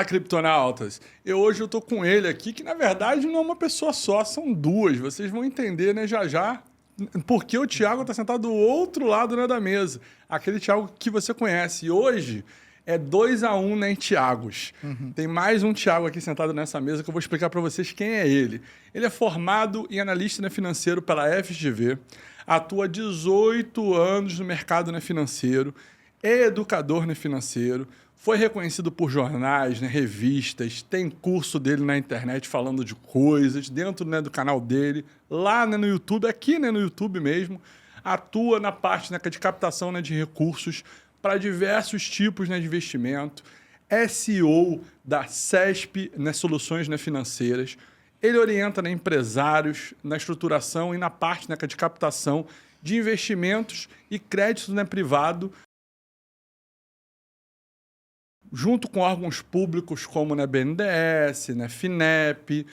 criptonautas! Hoje eu tô com ele aqui, que na verdade não é uma pessoa só, são duas. Vocês vão entender, né, já já, porque o Thiago tá sentado do outro lado, né, da mesa. Aquele Thiago que você conhece. E hoje é 2-1, né, em Thiagos. Tem mais um Thiago aqui sentado nessa mesa que eu vou explicar para vocês quem é ele. Ele é formado em analista, né, financeiro pela FGV, atua 18 anos no mercado, né, financeiro, é educador, né, financeiro, foi reconhecido por jornais, né, revistas, tem curso dele na internet falando de coisas, dentro, né, do canal dele, lá, né, no YouTube, aqui, né, no YouTube mesmo, atua na parte, né, de captação, né, de recursos para diversos tipos, né, de investimento, é CEO da CESP, né, Soluções, né, Financeiras. Ele orienta, né, empresários na estruturação e na parte, né, de captação de investimentos e crédito, né, privado, junto com órgãos públicos como, né, BNDES, né, FINEP.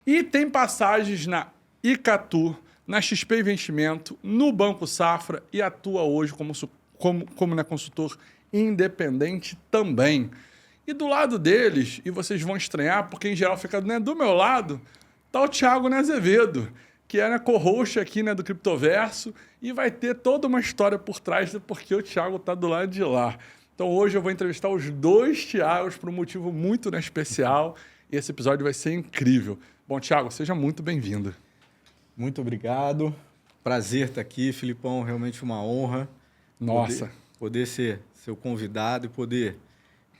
E tem passagens na Icatu, na XP Investimento, no Banco Safra e atua hoje como né, consultor independente também. E do lado deles, e vocês vão estranhar, porque em geral fica, né, do meu lado, tá o Thiago, né, Azevedo, que é, né, co-host aqui, né, do Criptoverso, e vai ter toda uma história por trás do porquê o Thiago tá do lado de lá. Então hoje eu vou entrevistar os dois Thiagos por um motivo muito, né, especial, e esse episódio vai ser incrível. Bom, Thiago, seja muito bem-vindo. Muito obrigado. Prazer estar aqui, Filipão. Realmente uma honra. Nossa. Poder ser seu convidado e poder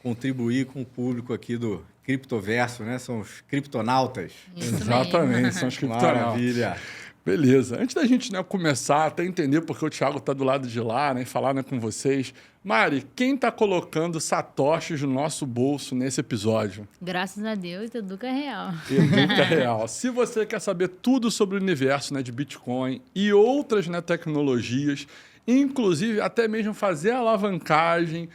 contribuir com o público aqui do Criptoverso, né? São os criptonautas. Isso Exatamente, mesmo. são os criptonautas. Maravilha. Beleza. Antes da gente, né, começar até entender porque o Thiago está do lado de lá, né, e falar, né, com vocês, Mari, quem está colocando satoshis no nosso bolso nesse episódio? Graças a Deus, Educa Real. Educa Real. Se você quer saber tudo sobre o universo, né, de Bitcoin e outras, né, tecnologias, inclusive até mesmo fazer a alavancagem,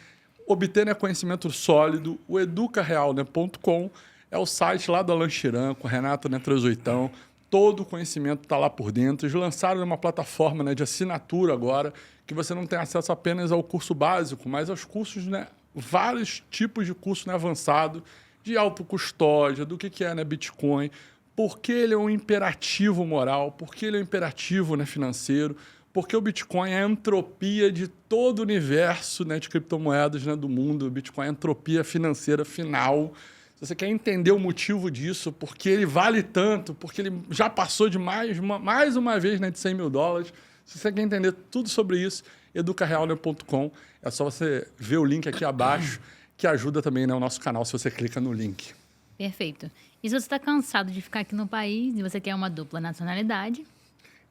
obter, né, conhecimento sólido, o educareal.com é o site lá do Alan Chiran, com o Renato, né, Trezoitão. Todo o conhecimento está lá por dentro. Eles lançaram uma plataforma, né, de assinatura agora, que você não tem acesso apenas ao curso básico, mas aos cursos, né, vários tipos de curso, né, avançado, de autocustódia, do que é, né, Bitcoin, porque ele é um imperativo moral, porque ele é um imperativo, né, financeiro, porque o Bitcoin é a entropia de todo o universo, né, de criptomoedas, né, do mundo. O Bitcoin é a entropia financeira final. Se você quer entender o motivo disso, porque ele vale tanto, porque ele já passou de mais uma vez, né, de $100 mil, se você quer entender tudo sobre isso, educareal.com, é só você ver o link aqui abaixo, que ajuda também, né, o nosso canal, se você clica no link. Perfeito. E se você está cansado de ficar aqui no país e você quer uma dupla nacionalidade?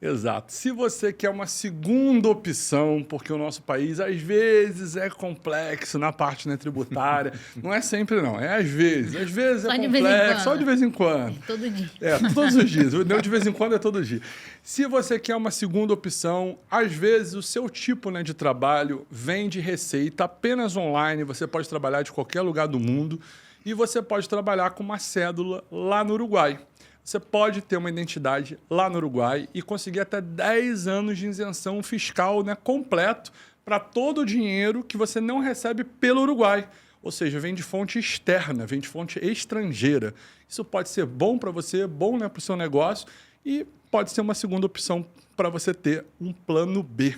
Exato. Se você quer uma segunda opção, porque o nosso país às vezes é complexo na parte, né, tributária, não é sempre não, é às vezes. Às vezes Só é de vez em complexo, quando. só de vez em quando. Todo dia. É, todos os dias. Não de vez em quando, é todo dia. Se você quer uma segunda opção, às vezes o seu tipo, né, de trabalho vem de receita apenas online, você pode trabalhar de qualquer lugar do mundo e você pode trabalhar com uma cédula lá no Uruguai. Você pode ter uma identidade lá no Uruguai e conseguir até 10 anos de isenção fiscal, né, completo para todo o dinheiro que você não recebe pelo Uruguai. Ou seja, vem de fonte externa, vem de fonte estrangeira. Isso pode ser bom para você, bom, né, para o seu negócio e pode ser uma segunda opção para você ter um plano B.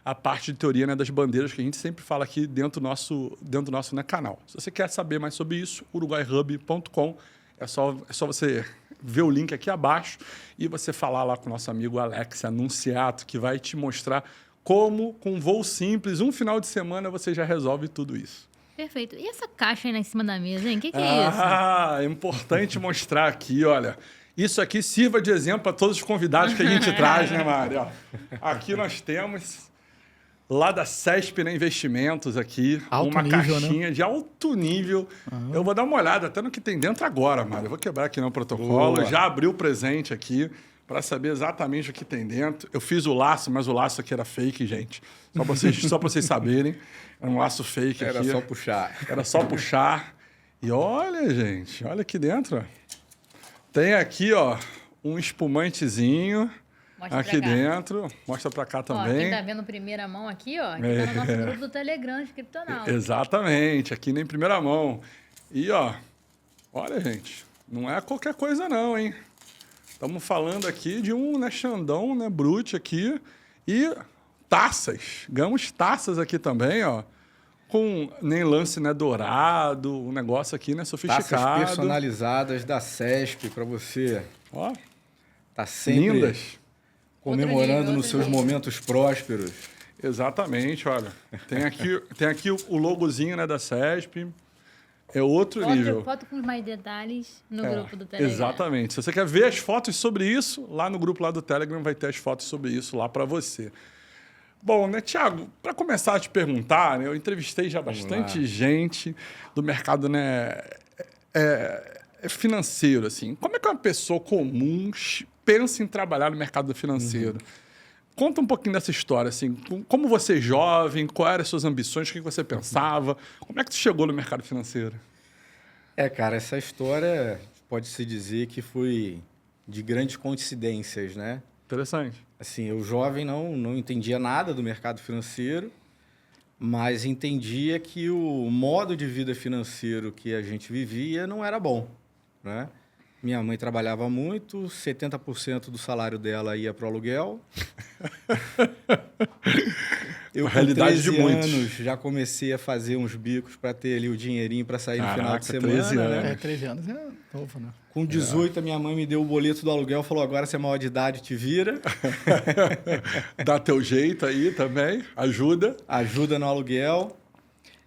A parte de teoria, né, das bandeiras que a gente sempre fala aqui dentro do nosso né, canal. Se você quer saber mais sobre isso, uruguaihub.com, é só você ver o link aqui abaixo e você falar lá com o nosso amigo Alex Anunciato, que vai te mostrar como, com um voo simples, um final de semana, você já resolve tudo isso. Perfeito. E essa caixa aí em cima da mesa, hein? O que é isso? É importante mostrar aqui, olha. Isso aqui sirva de exemplo para todos os convidados que a gente traz, né, Mari? Ó, aqui nós temos, lá da CESP, né, Investimentos aqui, Alto uma nível, caixinha, né, de alto nível. Eu vou dar uma olhada até no que tem dentro agora, Mari. Eu vou quebrar aqui no protocolo. Boa. Já abri o presente aqui para saber exatamente o que tem dentro. Eu fiz o laço, mas o laço aqui era fake, gente. Só para vocês saberem. Era um laço fake aqui. Era só puxar. Era só puxar. E olha, gente, olha aqui dentro. Ó. Tem aqui, ó, um espumantezinho Mostra aqui pra cá. dentro. Mostra para cá Ó, também. quem tá vendo primeira mão aqui, ó, aqui tá no nosso grupo do Telegram, Criptonauta. Exatamente, aqui nem primeira mão. E, ó, olha, gente, não é qualquer coisa não, hein? Estamos falando aqui de um, né, Xandão, né, Brute aqui. E taças. Ganhamos taças aqui também, ó. Com nem lance, né, dourado. Um negócio aqui, né, sofisticado. Taças personalizadas da CESP para você. Ó, Tá sempre lindas. comemorando Outro nos seus nível. momentos prósperos. Exatamente, olha. Tem aqui o logozinho, né, da CESP. É outro nível. Foto com mais detalhes no grupo do Telegram. Exatamente. Se você quer ver as fotos sobre isso, lá no grupo lá do Telegram vai ter as fotos sobre isso lá para você. Bom, né, Thiago, para começar a te perguntar, né, eu entrevistei já bastante gente do mercado, né, financeiro, assim. Como é que uma pessoa comum pensa em trabalhar no mercado financeiro? Conta um pouquinho dessa história, assim. Como você é jovem, quais eram as suas ambições, o que você pensava? Como é que tu chegou no mercado financeiro? Cara, essa história pode-se dizer que foi de grandes coincidências, né? Interessante. Assim, eu jovem não entendia nada do mercado financeiro, mas entendia que o modo de vida financeiro que a gente vivia não era bom, né? Minha mãe trabalhava muito, 70% do salário dela ia para o aluguel. Eu, A com realidade 13 de muitos. anos, já comecei a fazer uns bicos para ter ali o dinheirinho para sair no final de Caraca, semana, 13 né? anos. 13 anos é novo, né? Com 18, a minha mãe me deu o boleto do aluguel, falou, agora você é maior de idade, te vira. Dá teu jeito aí também, ajuda. Ajuda no aluguel.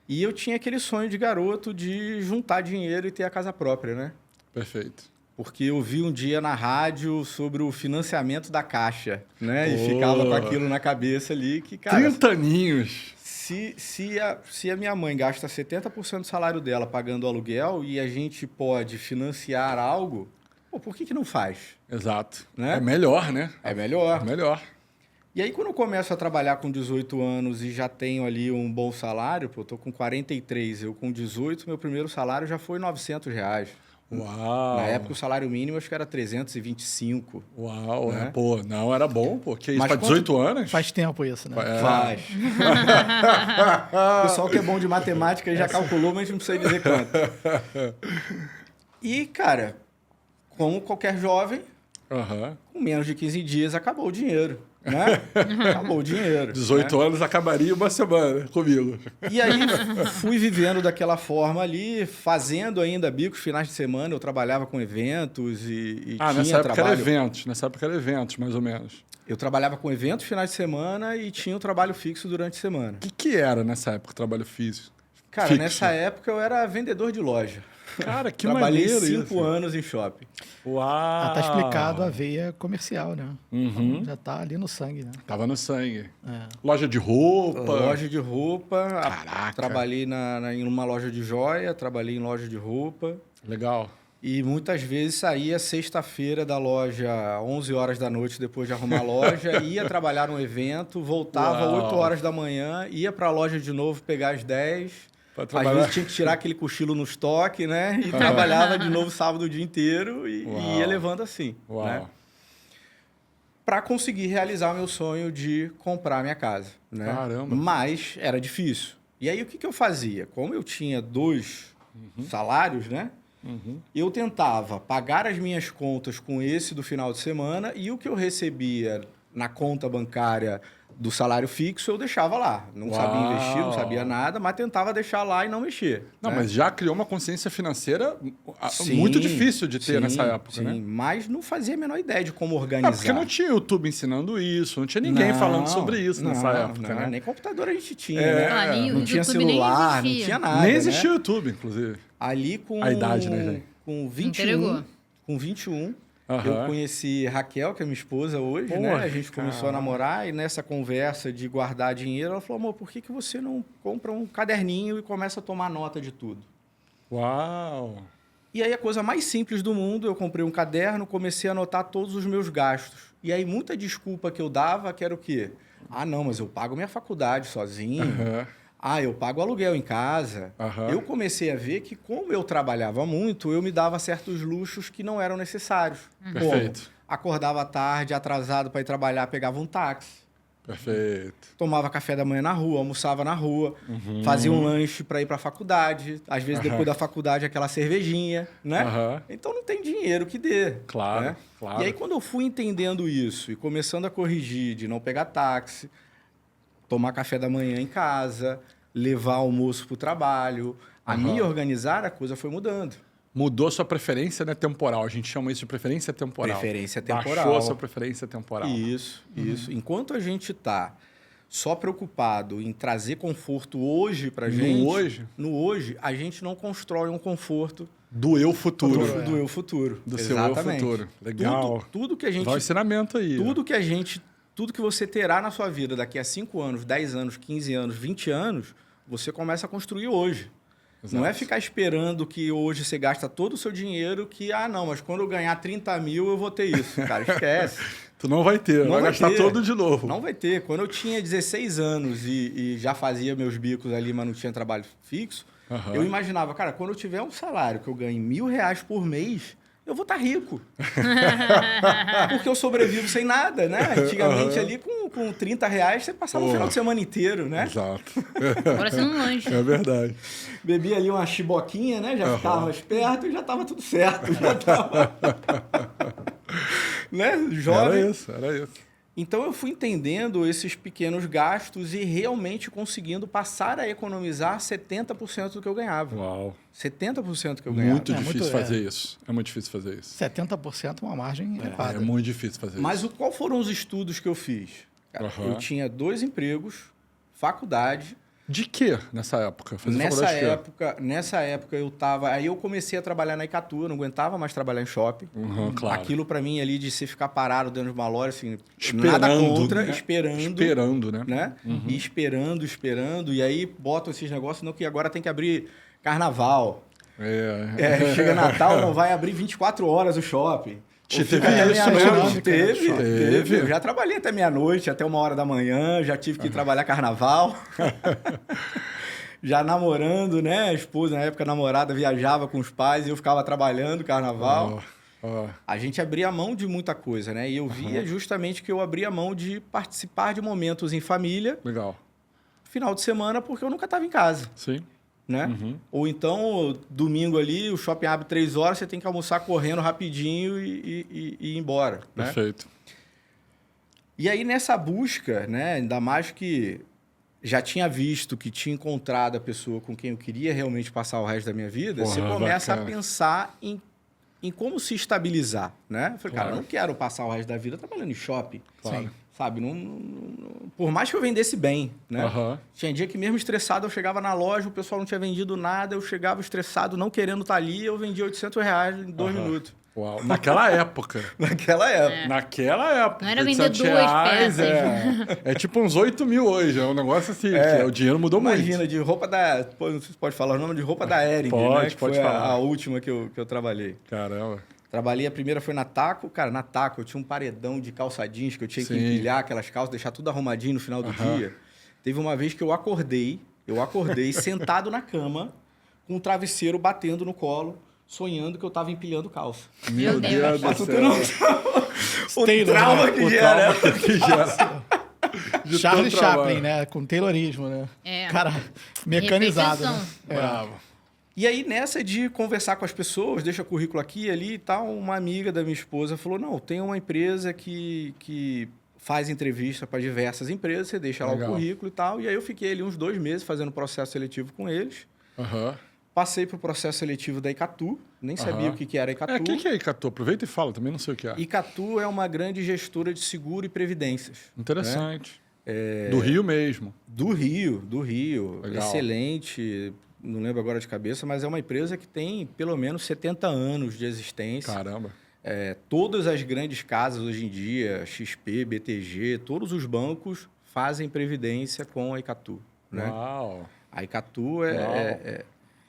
E eu tinha aquele sonho de garoto de juntar dinheiro e ter a casa própria, né? Perfeito. Porque eu vi um dia na rádio sobre o financiamento da Caixa, né? E Oh. ficava com aquilo na cabeça ali que, cara, 30 aninhos. se a minha mãe gasta 70% do salário dela pagando o aluguel e a gente pode financiar algo, pô, por que não faz? Exato. Né? É melhor, né? É melhor. É melhor. E aí, quando eu começo a trabalhar com 18 anos e já tenho ali um bom salário, pô, eu tô com 43, eu com 18, meu primeiro salário já foi R$900. Uau. Na época, o salário mínimo acho que era 325. Uau, né? Pô, não era bom, pô. Que isso, Mas pra 18 anos? Faz tempo isso, né? Faz. O pessoal que é bom de matemática aí já calculou, mas não sei dizer quanto. E, cara, como qualquer jovem, Aham. com menos de 15 dias acabou o dinheiro, né? Acabou o dinheiro. 18 anos acabaria uma semana comigo. E aí fui vivendo daquela forma ali, fazendo ainda bicos finais de semana. Eu trabalhava com eventos e Ah, tinha nessa época trabalho. era eventos. Nessa época era eventos, mais ou menos. Eu trabalhava com eventos finais de semana e tinha um trabalho fixo durante a semana. O que era nessa época o trabalho físico? Cara, Fixo. nessa época eu era vendedor de loja. Cara, que Trabalhei maneiro 5 anos em shopping. Uau! Tá explicado a veia comercial, né? Uhum. Então, já tá ali no sangue, né? Tava no sangue. É. Loja de roupa. Loja de roupa. Caraca. Trabalhei em uma loja de joia, trabalhei em loja de roupa. Legal. E muitas vezes saía sexta-feira da loja, 11 horas da noite, depois de arrumar a loja, ia trabalhar num evento, voltava Uau. 8 horas da manhã, ia para a loja de novo pegar as 10. Pra Às trabalhar. vezes tinha que tirar aquele cochilo no estoque, né? E trabalhava de novo sábado o dia inteiro e Uau. ia levando assim. Uau. Né? Para conseguir realizar o meu sonho de comprar minha casa. Né? Caramba. Mas era difícil. E aí o que eu fazia? Como eu tinha 2 salários, né? Eu tentava pagar as minhas contas com esse do final de semana e o que eu recebia na conta bancária do salário fixo eu deixava lá. Não sabia Uau. investir, não sabia nada, mas tentava deixar lá e não mexer. Não, né? mas já criou uma consciência financeira Sim, muito difícil de ter sim, nessa época, sim, né? mas não fazia a menor ideia de como organizar. Não, porque não tinha YouTube ensinando isso, não tinha ninguém Não, falando sobre isso não, nessa época, não, né? Nem computador a gente tinha, É, né? Ah, nem o Não tinha YouTube nem celular, não existia. tinha nada, Nem né? existia YouTube, inclusive. Ali com A idade, né, gente? com 21, Entregou. com 21, Aham. eu conheci Raquel, que é minha esposa hoje, Pô, né? A gente começou a cara. namorar e nessa conversa de guardar dinheiro, ela falou: "Amor, por que você não compra um caderninho e começa a tomar nota de tudo?" Uau! E aí a coisa mais simples do mundo, eu comprei um caderno, comecei a anotar todos os meus gastos. E aí muita desculpa que eu dava, que era o quê? Ah, não, mas eu pago minha faculdade sozinho. Aham. eu pago aluguel em casa. Aham. Eu comecei a ver que, como eu trabalhava muito, eu me dava certos luxos que não eram necessários. Perfeito. Como acordava tarde, atrasado para ir trabalhar, pegava um táxi. Perfeito. Tomava café da manhã na rua, almoçava na rua, fazia um lanche para ir para a faculdade. Às vezes, depois da faculdade, aquela cervejinha, né? Aham. Então, não tem dinheiro que dê. Claro, né? claro. E aí, quando eu fui entendendo isso e começando a corrigir de não pegar táxi, tomar café da manhã em casa, levar almoço para o trabalho, a me organizar, a coisa foi mudando. Mudou sua preferência, né, temporal. A gente chama isso de preferência temporal. Preferência temporal. Baixou a sua preferência temporal. Isso. Enquanto a gente está só preocupado em trazer conforto hoje para gente... No hoje, a gente não constrói um conforto Do eu futuro. do eu futuro. Do seu eu futuro. Legal. Tudo que a gente... Dá um ensinamento aí. Tudo que você terá na sua vida daqui a 5 anos, 10 anos, 15 anos, 20 anos, você começa a construir hoje. Exato. Não é ficar esperando que hoje você gasta todo o seu dinheiro que, não, mas quando eu ganhar 30 mil eu vou ter isso. Cara, esquece. Tu não vai ter, vai gastar ter. todo de novo. Não vai ter. Quando eu tinha 16 anos e já fazia meus bicos ali, mas não tinha trabalho fixo, eu imaginava, cara, quando eu tiver um salário que eu ganhe R$1.000 por mês, eu vou estar rico. Porque eu sobrevivo sem nada, né? Antigamente ali com R$30 você passava o final de semana inteiro, né? Exato. Agora você não lanche. É verdade. Bebia ali uma chiboquinha, né? Já ficava esperto e já estava tudo certo. Já tava... né? Jovem. Era isso. Então eu fui entendendo esses pequenos gastos e realmente conseguindo passar a economizar 70% do que eu ganhava. Uau. 70% que eu ganhava. Muito É, difícil muito- fazer isso. É muito difícil fazer isso. 70% é uma margem É elevada. muito difícil fazer Mas isso. qual foram os estudos que eu fiz? Cara, eu tinha 2 empregos, faculdade. De quê nessa época? Fazer faculdade de quê? Nessa época eu tava... Aí eu comecei a trabalhar na Icatu, eu não aguentava mais trabalhar em shopping. Claro. Aquilo pra mim ali de você ficar parado dentro de uma loja, assim, Esperando, nada contra, né? esperando. Esperando, né? Né? E esperando. E aí botam esses negócios, não, que agora tem que abrir carnaval. Chega Natal, não vai abrir 24 horas o shopping. Teve Até isso meia-noite. mesmo? Teve. Eu já trabalhei até meia-noite, até 1h da manhã, já tive que trabalhar carnaval. Já namorando, né? A esposa, na época, namorada, viajava com os pais e eu ficava trabalhando carnaval. A gente abria mão de muita coisa, né? E eu via justamente que eu abria mão de participar de momentos em família, Legal. final de semana, porque eu nunca estava em casa. Sim. Né? Ou então, domingo ali, o shopping abre 3 horas, você tem que almoçar correndo rapidinho e ir embora. Né? Perfeito. E aí, nessa busca, né, ainda mais que já tinha visto que tinha encontrado a pessoa com quem eu queria realmente passar o resto da minha vida, você começa a pensar em como se estabilizar. Né? Eu falei, cara, eu não quero passar o resto da vida trabalhando em shopping. Claro. Sabe? Por mais que eu vendesse bem, né? Tinha dia que mesmo estressado eu chegava na loja, o pessoal não tinha vendido nada, eu chegava estressado, não querendo estar ali, eu vendia R$800 em 2 minutos. Uau. Naquela época. Naquela época. Naquela época. Não era vender 800 duas reais, peças. É tipo uns 8 mil hoje. É um negócio assim. Que o dinheiro mudou Imagina, muito. de roupa da... Pô, não sei se pode falar o nome de roupa da Hering, Pode, né? Que pode foi falar. a última que eu trabalhei. Caramba. Trabalhei, a primeira foi na Taco. Cara, na Taco eu tinha um paredão de calça jeans que eu tinha que Sim. empilhar aquelas calças, deixar tudo arrumadinho no final do dia. Teve uma vez que eu acordei sentado na cama, com um travesseiro batendo no colo, sonhando que eu tava empilhando calça. Meu Deus Pra do tu ter noção. céu. O trauma que gera. Que gera. De Charlie tanto trabalho. Chaplin, né? Com Taylorismo, né? É. Cara, mecanizado, né? Repetição. Bravo. E aí, nessa de conversar com as pessoas, deixa currículo aqui e ali e tal, uma amiga da minha esposa falou, não, tem uma empresa que faz entrevista para diversas empresas, você deixa lá Legal. o currículo e tal. E aí eu fiquei ali uns 2 meses fazendo processo seletivo com eles. Passei para o processo seletivo da Icatu, nem sabia o que era a Icatu. O que é Icatu? Aproveita e fala, também não sei o que é. Icatu é uma grande gestora de seguro e previdências. Interessante. Do Rio mesmo. Do Rio. Legal. Excelente. Não lembro agora de cabeça, mas é uma empresa que tem pelo menos 70 anos de existência. Caramba. Todas as grandes casas hoje em dia, XP, BTG, todos os bancos fazem previdência com a Icatu. Né? Uau. A Icatu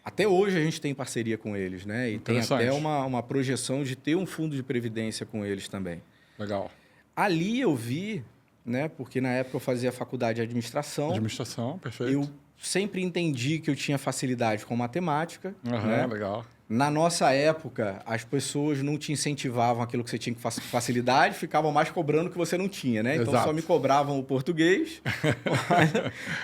até hoje a gente tem parceria com eles, né? E tem até uma projeção de ter um fundo de previdência com eles também. Legal. Ali eu vi, né? Porque na época eu fazia faculdade de administração. Administração, perfeito. sempre entendi que eu tinha facilidade com matemática. Aham, né? legal. Na nossa época, as pessoas não te incentivavam aquilo que você tinha facilidade, ficavam mais cobrando o que você não tinha, né? Então Exato. só me cobravam o português,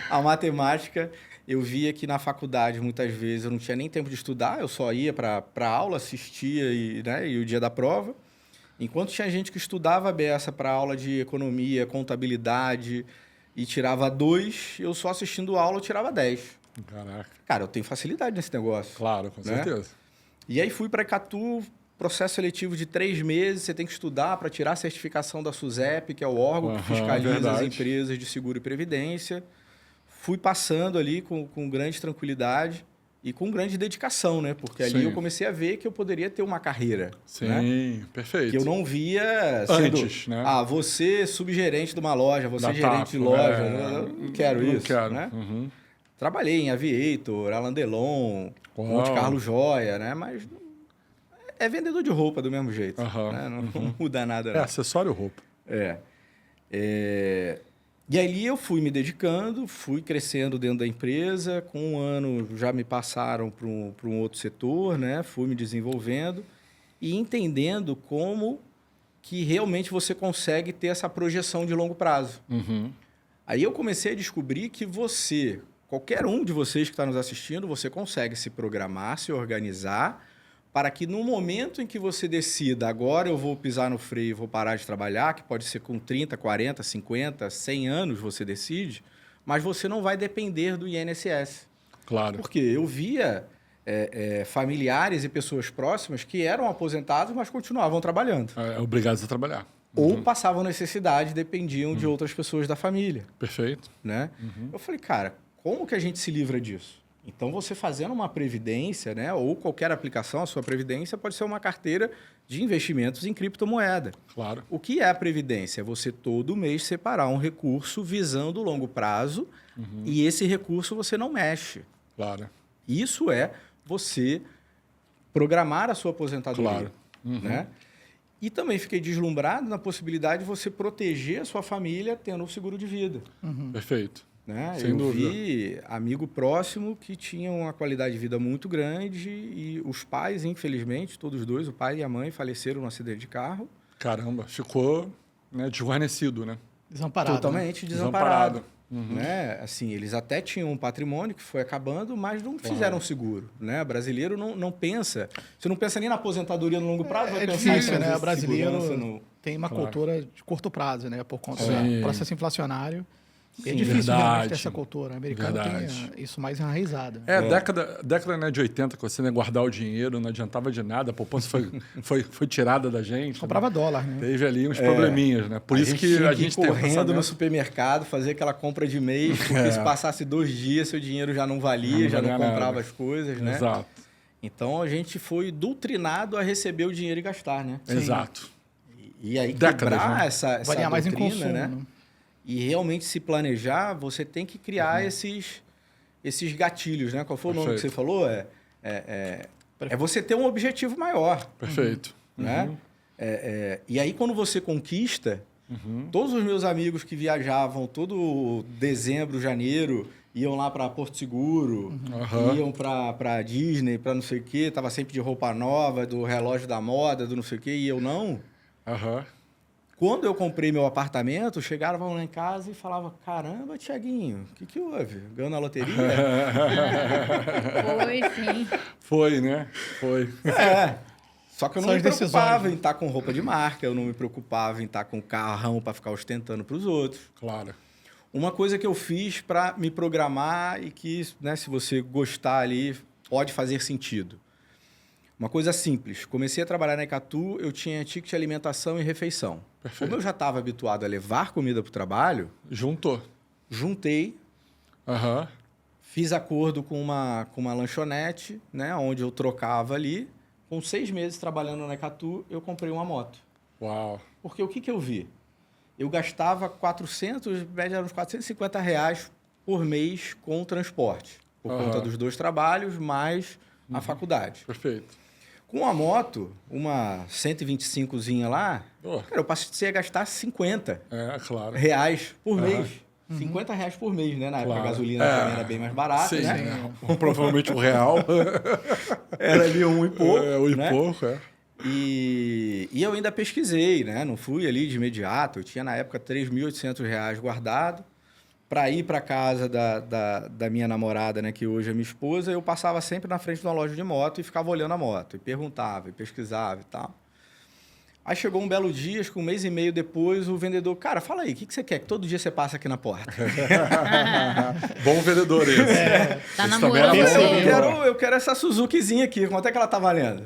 a matemática. Eu via que na faculdade, muitas vezes, eu não tinha nem tempo de estudar, eu só ia para aula, assistia e o dia da prova. Enquanto tinha gente que estudava a beça para aula de economia, contabilidade e tirava 2, eu só assistindo aula eu tirava 10. Caraca. Cara, eu tenho facilidade nesse negócio. Claro, com Né? certeza. E aí fui para Icatu, processo seletivo de 3 meses, você tem que estudar para tirar a certificação da SUSEP, que é o órgão que Aham, fiscaliza as verdade. empresas de seguro e previdência. Fui passando ali com grande tranquilidade e com grande dedicação, né? Porque ali Sim. eu comecei a ver que eu poderia ter uma carreira. Sim, Né? perfeito. Que eu não via sendo, Antes, né? você subgerente de uma loja, você Da gerente de TAP, loja. é. Eu não quero Não isso. quero. Né? Uhum. Trabalhei em Aviator, Alain Delon, Uau. Monte Carlo Joia, né? Mas é vendedor de roupa do mesmo jeito. Aham, Né? Não muda nada. É Não. acessório roupa. E ali eu fui me dedicando, fui crescendo dentro da empresa. Com 1 ano já me passaram para um outro setor, né? Fui me desenvolvendo e entendendo como que realmente você consegue ter essa projeção de longo prazo. Uhum. Aí eu comecei a descobrir que você, qualquer um de vocês que está nos assistindo, você consegue se programar, se organizar, para que no momento em que você decida, agora eu vou pisar no freio e vou parar de trabalhar, que pode ser com 30, 40, 50, 100 anos você decide, mas você não vai depender do INSS. Claro. Porque eu via familiares e pessoas próximas que eram aposentados, mas continuavam trabalhando. É obrigado a trabalhar. Ou passavam necessidade, dependiam de outras pessoas da família. Perfeito. Né? Eu falei, cara, como que a gente se livra disso? Então, você fazendo uma previdência, né, ou qualquer aplicação, a sua previdência pode ser uma carteira de investimentos em criptomoeda. Claro. O que é a previdência? É você todo mês separar um recurso visando o longo prazo e esse recurso você não mexe. Claro. Isso é você programar a sua aposentadoria. Claro. Né? E também fiquei deslumbrado na possibilidade de você proteger a sua família tendo um seguro de vida. Perfeito. Né? Sem eu dúvida. vi amigo próximo que tinha uma qualidade de vida muito grande e os pais, infelizmente, todos dois, o pai e a mãe, faleceram num acidente de carro. Caramba, ficou, né, desguarnecido, né? Desamparado. Né? Totalmente desamparado. Né? Assim, eles até tinham um patrimônio que foi acabando, mas não fizeram seguro. Né? O brasileiro não pensa. Você não pensa nem na aposentadoria no longo prazo, vai É pensar em difícil, fazer né? O brasileiro segurança no... tem uma Claro. cultura de curto prazo, né? Por conta Sim. do processo inflacionário. É Sim, difícil verdade. realmente ter essa cultura. O americano Verdade. tem isso mais enraizado. Década né, de 80, que você ia guardar o dinheiro, não adiantava de nada, a poupança foi tirada da gente. Comprava né? dólar, né? Teve ali uns probleminhas, né? Por isso que tinha a que ir gente tem um correndo no pensamento- supermercado, fazer aquela compra de mês, porque se passasse 2 dias, seu dinheiro já não valia, já não valia comprava nada. as coisas, né? Exato. Então, a gente foi doutrinado a receber o dinheiro e gastar, né? Exato. E aí, Décadas, quebrar né? essa Varia mais em doutrina, consumo, né? né? E realmente se planejar, você tem que criar esses gatilhos, né? Qual foi o nome que Perfeito. você falou? É você ter um objetivo maior, Perfeito. né? E aí, quando você conquista, todos os meus amigos que viajavam todo dezembro, janeiro, iam lá para Porto Seguro, Aham. iam para Disney, para não sei o quê, tava sempre de roupa nova, do relógio da moda, do não sei o quê, e eu não. Aham. Quando eu comprei meu apartamento, chegaram lá em casa e falavam, caramba, Tiaguinho, o que houve? Ganhou na loteria? Foi, sim. Foi, né? Foi. Só que eu não São me as decisões, preocupava né? em estar com roupa de marca, eu não me preocupava em estar com carrão para ficar ostentando para os outros. Claro. Uma coisa que eu fiz para me programar e que, né, se você gostar ali, pode fazer sentido. Uma coisa simples. Comecei a trabalhar na Icatu, eu tinha ticket de alimentação e refeição. Perfeito. Como eu já estava habituado a levar comida para o trabalho, Juntou. juntei, Aham. fiz acordo com uma lanchonete, né, onde eu trocava ali. Com 6 meses trabalhando na Icatu, eu comprei uma moto. Uau. Porque o que eu vi? Eu gastava 400, média era uns R$450 por mês com o transporte. Por Aham. conta dos 2 trabalhos, mais a faculdade. Perfeito. Com a moto, uma 125zinha lá, Oh, cara, eu passei a gastar R$50 é, claro. por Aham. mês. R$50 por mês, né? Na época Claro. a gasolina também era bem mais barata, Sim, né? provavelmente o real. Era ali um e pouco, Um e né? pouco, é. E eu ainda pesquisei, né? Não fui ali de imediato. Eu tinha, na época, R$3.800 guardado. Para ir para casa da minha namorada, né? Que hoje é minha esposa, eu passava sempre na frente de uma loja de moto e ficava olhando a moto. E perguntava, e pesquisava e tal. Aí chegou um belo dia, acho que um mês e meio depois, o vendedor... Cara, fala aí, o que você quer? Que todo dia você passa aqui na porta. Bom vendedor esse. Tá Esse namorando também era bom. você. Eu quero essa Suzukizinha aqui. Quanto é que ela tá valendo?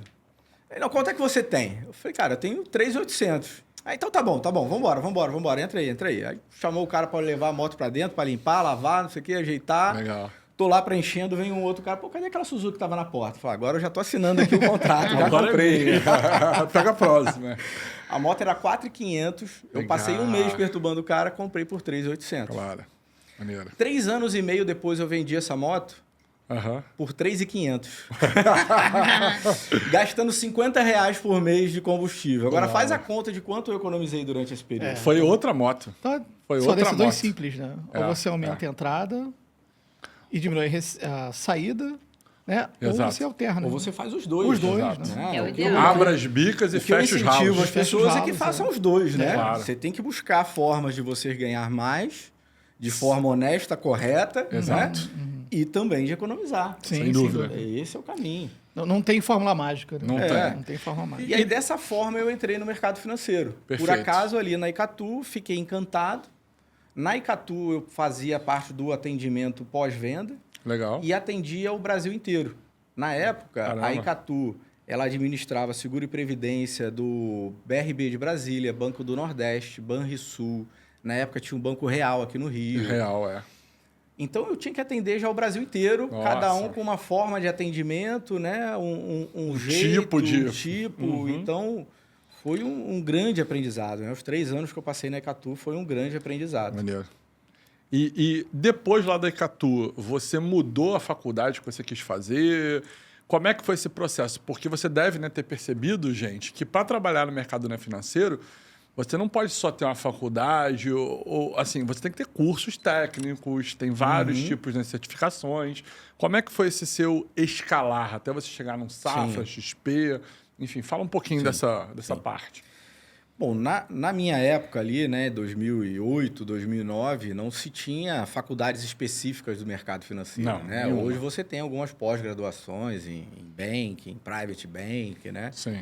Ele, não, quanto é que você tem? Eu falei, cara, eu tenho 3.800. Aí, então tá bom, vambora. Entra aí. Aí chamou o cara para levar a moto para dentro, para limpar, lavar, não sei o que, ajeitar. Legal. Tô lá preenchendo, vem um outro cara, pô, cadê aquela Suzuki que tava na porta? Eu falei, agora eu já tô assinando aqui o contrato, já Agora comprei. Pega a próxima. A moto era 4.500, eu Legal. passei um mês perturbando o cara, comprei por 3.800. Claro. Maneiro. 3 anos e meio depois eu vendi essa moto Aham. por 3.500. Gastando R$50 por mês de combustível. Agora Uau. faz a conta de quanto eu economizei durante esse período. Foi outra moto. Então, Foi são outra decisões moto. simples, né? É, Ou você aumenta a entrada e diminui a saída, né? Exato. Ou você alterna. Ou você faz os dois. Os dois, Exato. É o O que ideal. eu- Abra as bicas e O que eu fecha os incentivo ralos. as Fecha os pessoas é que ralos, façam os dois, né? Claro. Você tem que buscar formas de você ganhar mais, de forma honesta, correta, Exato. né? E também de economizar. Sim, Sem dúvida. Esse é o caminho. Não tem fórmula mágica. Né? Não tem. Não tem fórmula mágica. E aí, dessa forma, eu entrei no mercado financeiro. Perfeito. Por acaso, ali na Icatu, fiquei encantado. Na Icatu, eu fazia parte do atendimento pós-venda Legal. e atendia o Brasil inteiro. Na época, Caramba. a Icatu, ela administrava seguro e previdência do BRB de Brasília, Banco do Nordeste, Banrisul. Na época, tinha um Banco Real aqui no Rio. Real, é. Então, eu tinha que atender já o Brasil inteiro, Nossa. cada um com uma forma de atendimento, né? Um jeito, tipo de- um tipo. Uhum. Então, foi um grande aprendizado. Né? Os 3 anos que eu passei na Icatu foi um grande aprendizado. Maneiro. E depois lá da Icatu, você mudou a faculdade que você quis fazer? Como é que foi esse processo? Porque você deve, né, ter percebido, gente, que para trabalhar no mercado, né, financeiro, você não pode só ter uma faculdade ou assim, você tem que ter cursos técnicos, tem vários tipos de certificações. Como é que foi esse seu escalar até você chegar num Safra, XP? Enfim, fala um pouquinho dessa parte. Bom, na minha época ali, né, 2008, 2009, não se tinha faculdades específicas do mercado financeiro, Não, né? nenhuma. Hoje você tem algumas pós-graduações em bank, em private bank, né? Sim.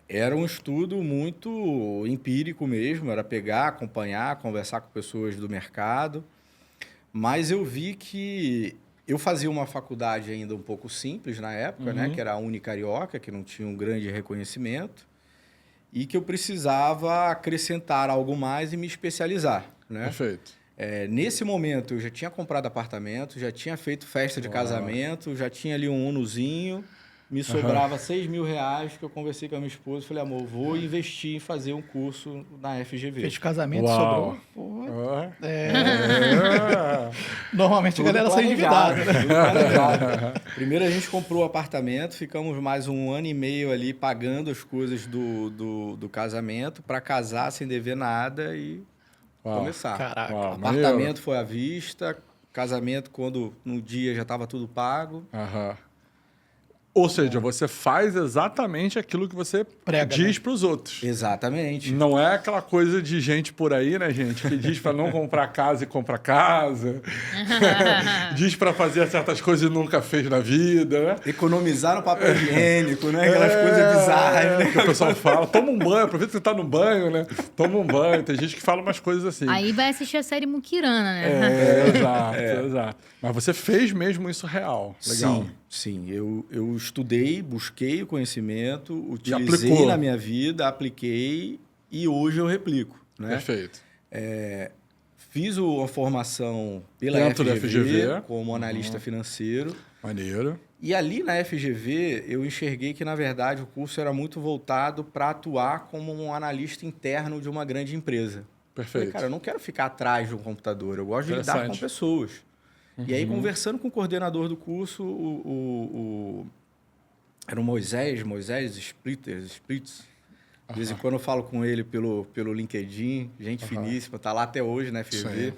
Era um estudo muito empírico mesmo, era pegar, acompanhar, conversar com pessoas do mercado. Mas eu vi que eu fazia uma faculdade ainda um pouco simples na época, né? Que era a Unicarioca, que não tinha um grande reconhecimento. E que eu precisava acrescentar algo mais e me especializar, né? Perfeito. Nesse momento, eu já tinha comprado apartamento, já tinha feito festa de casamento, já tinha ali um Unozinho, me sobrava R$6.000 que eu conversei com a minha esposa e falei, amor, vou investir em fazer um curso na FGV. Fez casamento, Uau. sobrou. Porra. É. Normalmente Tudo a galera sai planejado, endividada, né? tudo planejado. Primeiro a gente comprou o apartamento, ficamos mais 1 ano e meio ali pagando as coisas do casamento para casar sem dever nada e Uau. começar. Caraca. Uau, Apartamento maneiro. foi à vista, casamento quando no dia já estava tudo pago. Aham. Ou seja, você faz exatamente aquilo que você Prega, diz né? para os outros. Exatamente. Não é aquela coisa de gente por aí, né, gente, que diz para não comprar casa e compra casa. Diz para fazer certas coisas e nunca fez na vida, né? Economizar no papel higiênico, né? Aquelas coisas bizarras, né? Que o pessoal fala, toma um banho, aproveita que você tá no banho, né? Toma um banho. Tem gente que fala umas coisas assim. Aí vai assistir a série Mukirana, né? Exato. Mas você fez mesmo isso real. Legal. Sim. Eu estudei, busquei o conhecimento, utilizei aplicou. na minha vida, apliquei e hoje eu replico, né? Perfeito. Fiz uma formação pela Dentro da FGV, FGV. como analista financeiro. Maneiro. E ali na FGV, eu enxerguei que, na verdade, o curso era muito voltado para atuar como um analista interno de uma grande empresa. Perfeito. Falei, cara, eu não quero ficar atrás de um computador, eu gosto de lidar com Interessante. pessoas. E aí, conversando com o coordenador do curso, era o Moisés Spritz, De vez em quando eu falo com ele pelo LinkedIn, gente finíssima, tá lá até hoje, né, FV. Sim.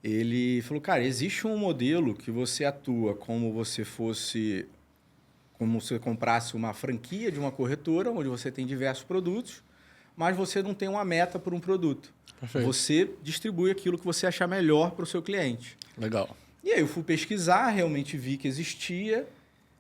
Ele falou, cara, existe um modelo que você atua como você comprasse uma franquia de uma corretora, onde você tem diversos produtos, mas você não tem uma meta por um produto. Perfeito. Você distribui aquilo que você achar melhor para o seu cliente. Legal. E aí eu fui pesquisar, realmente vi que existia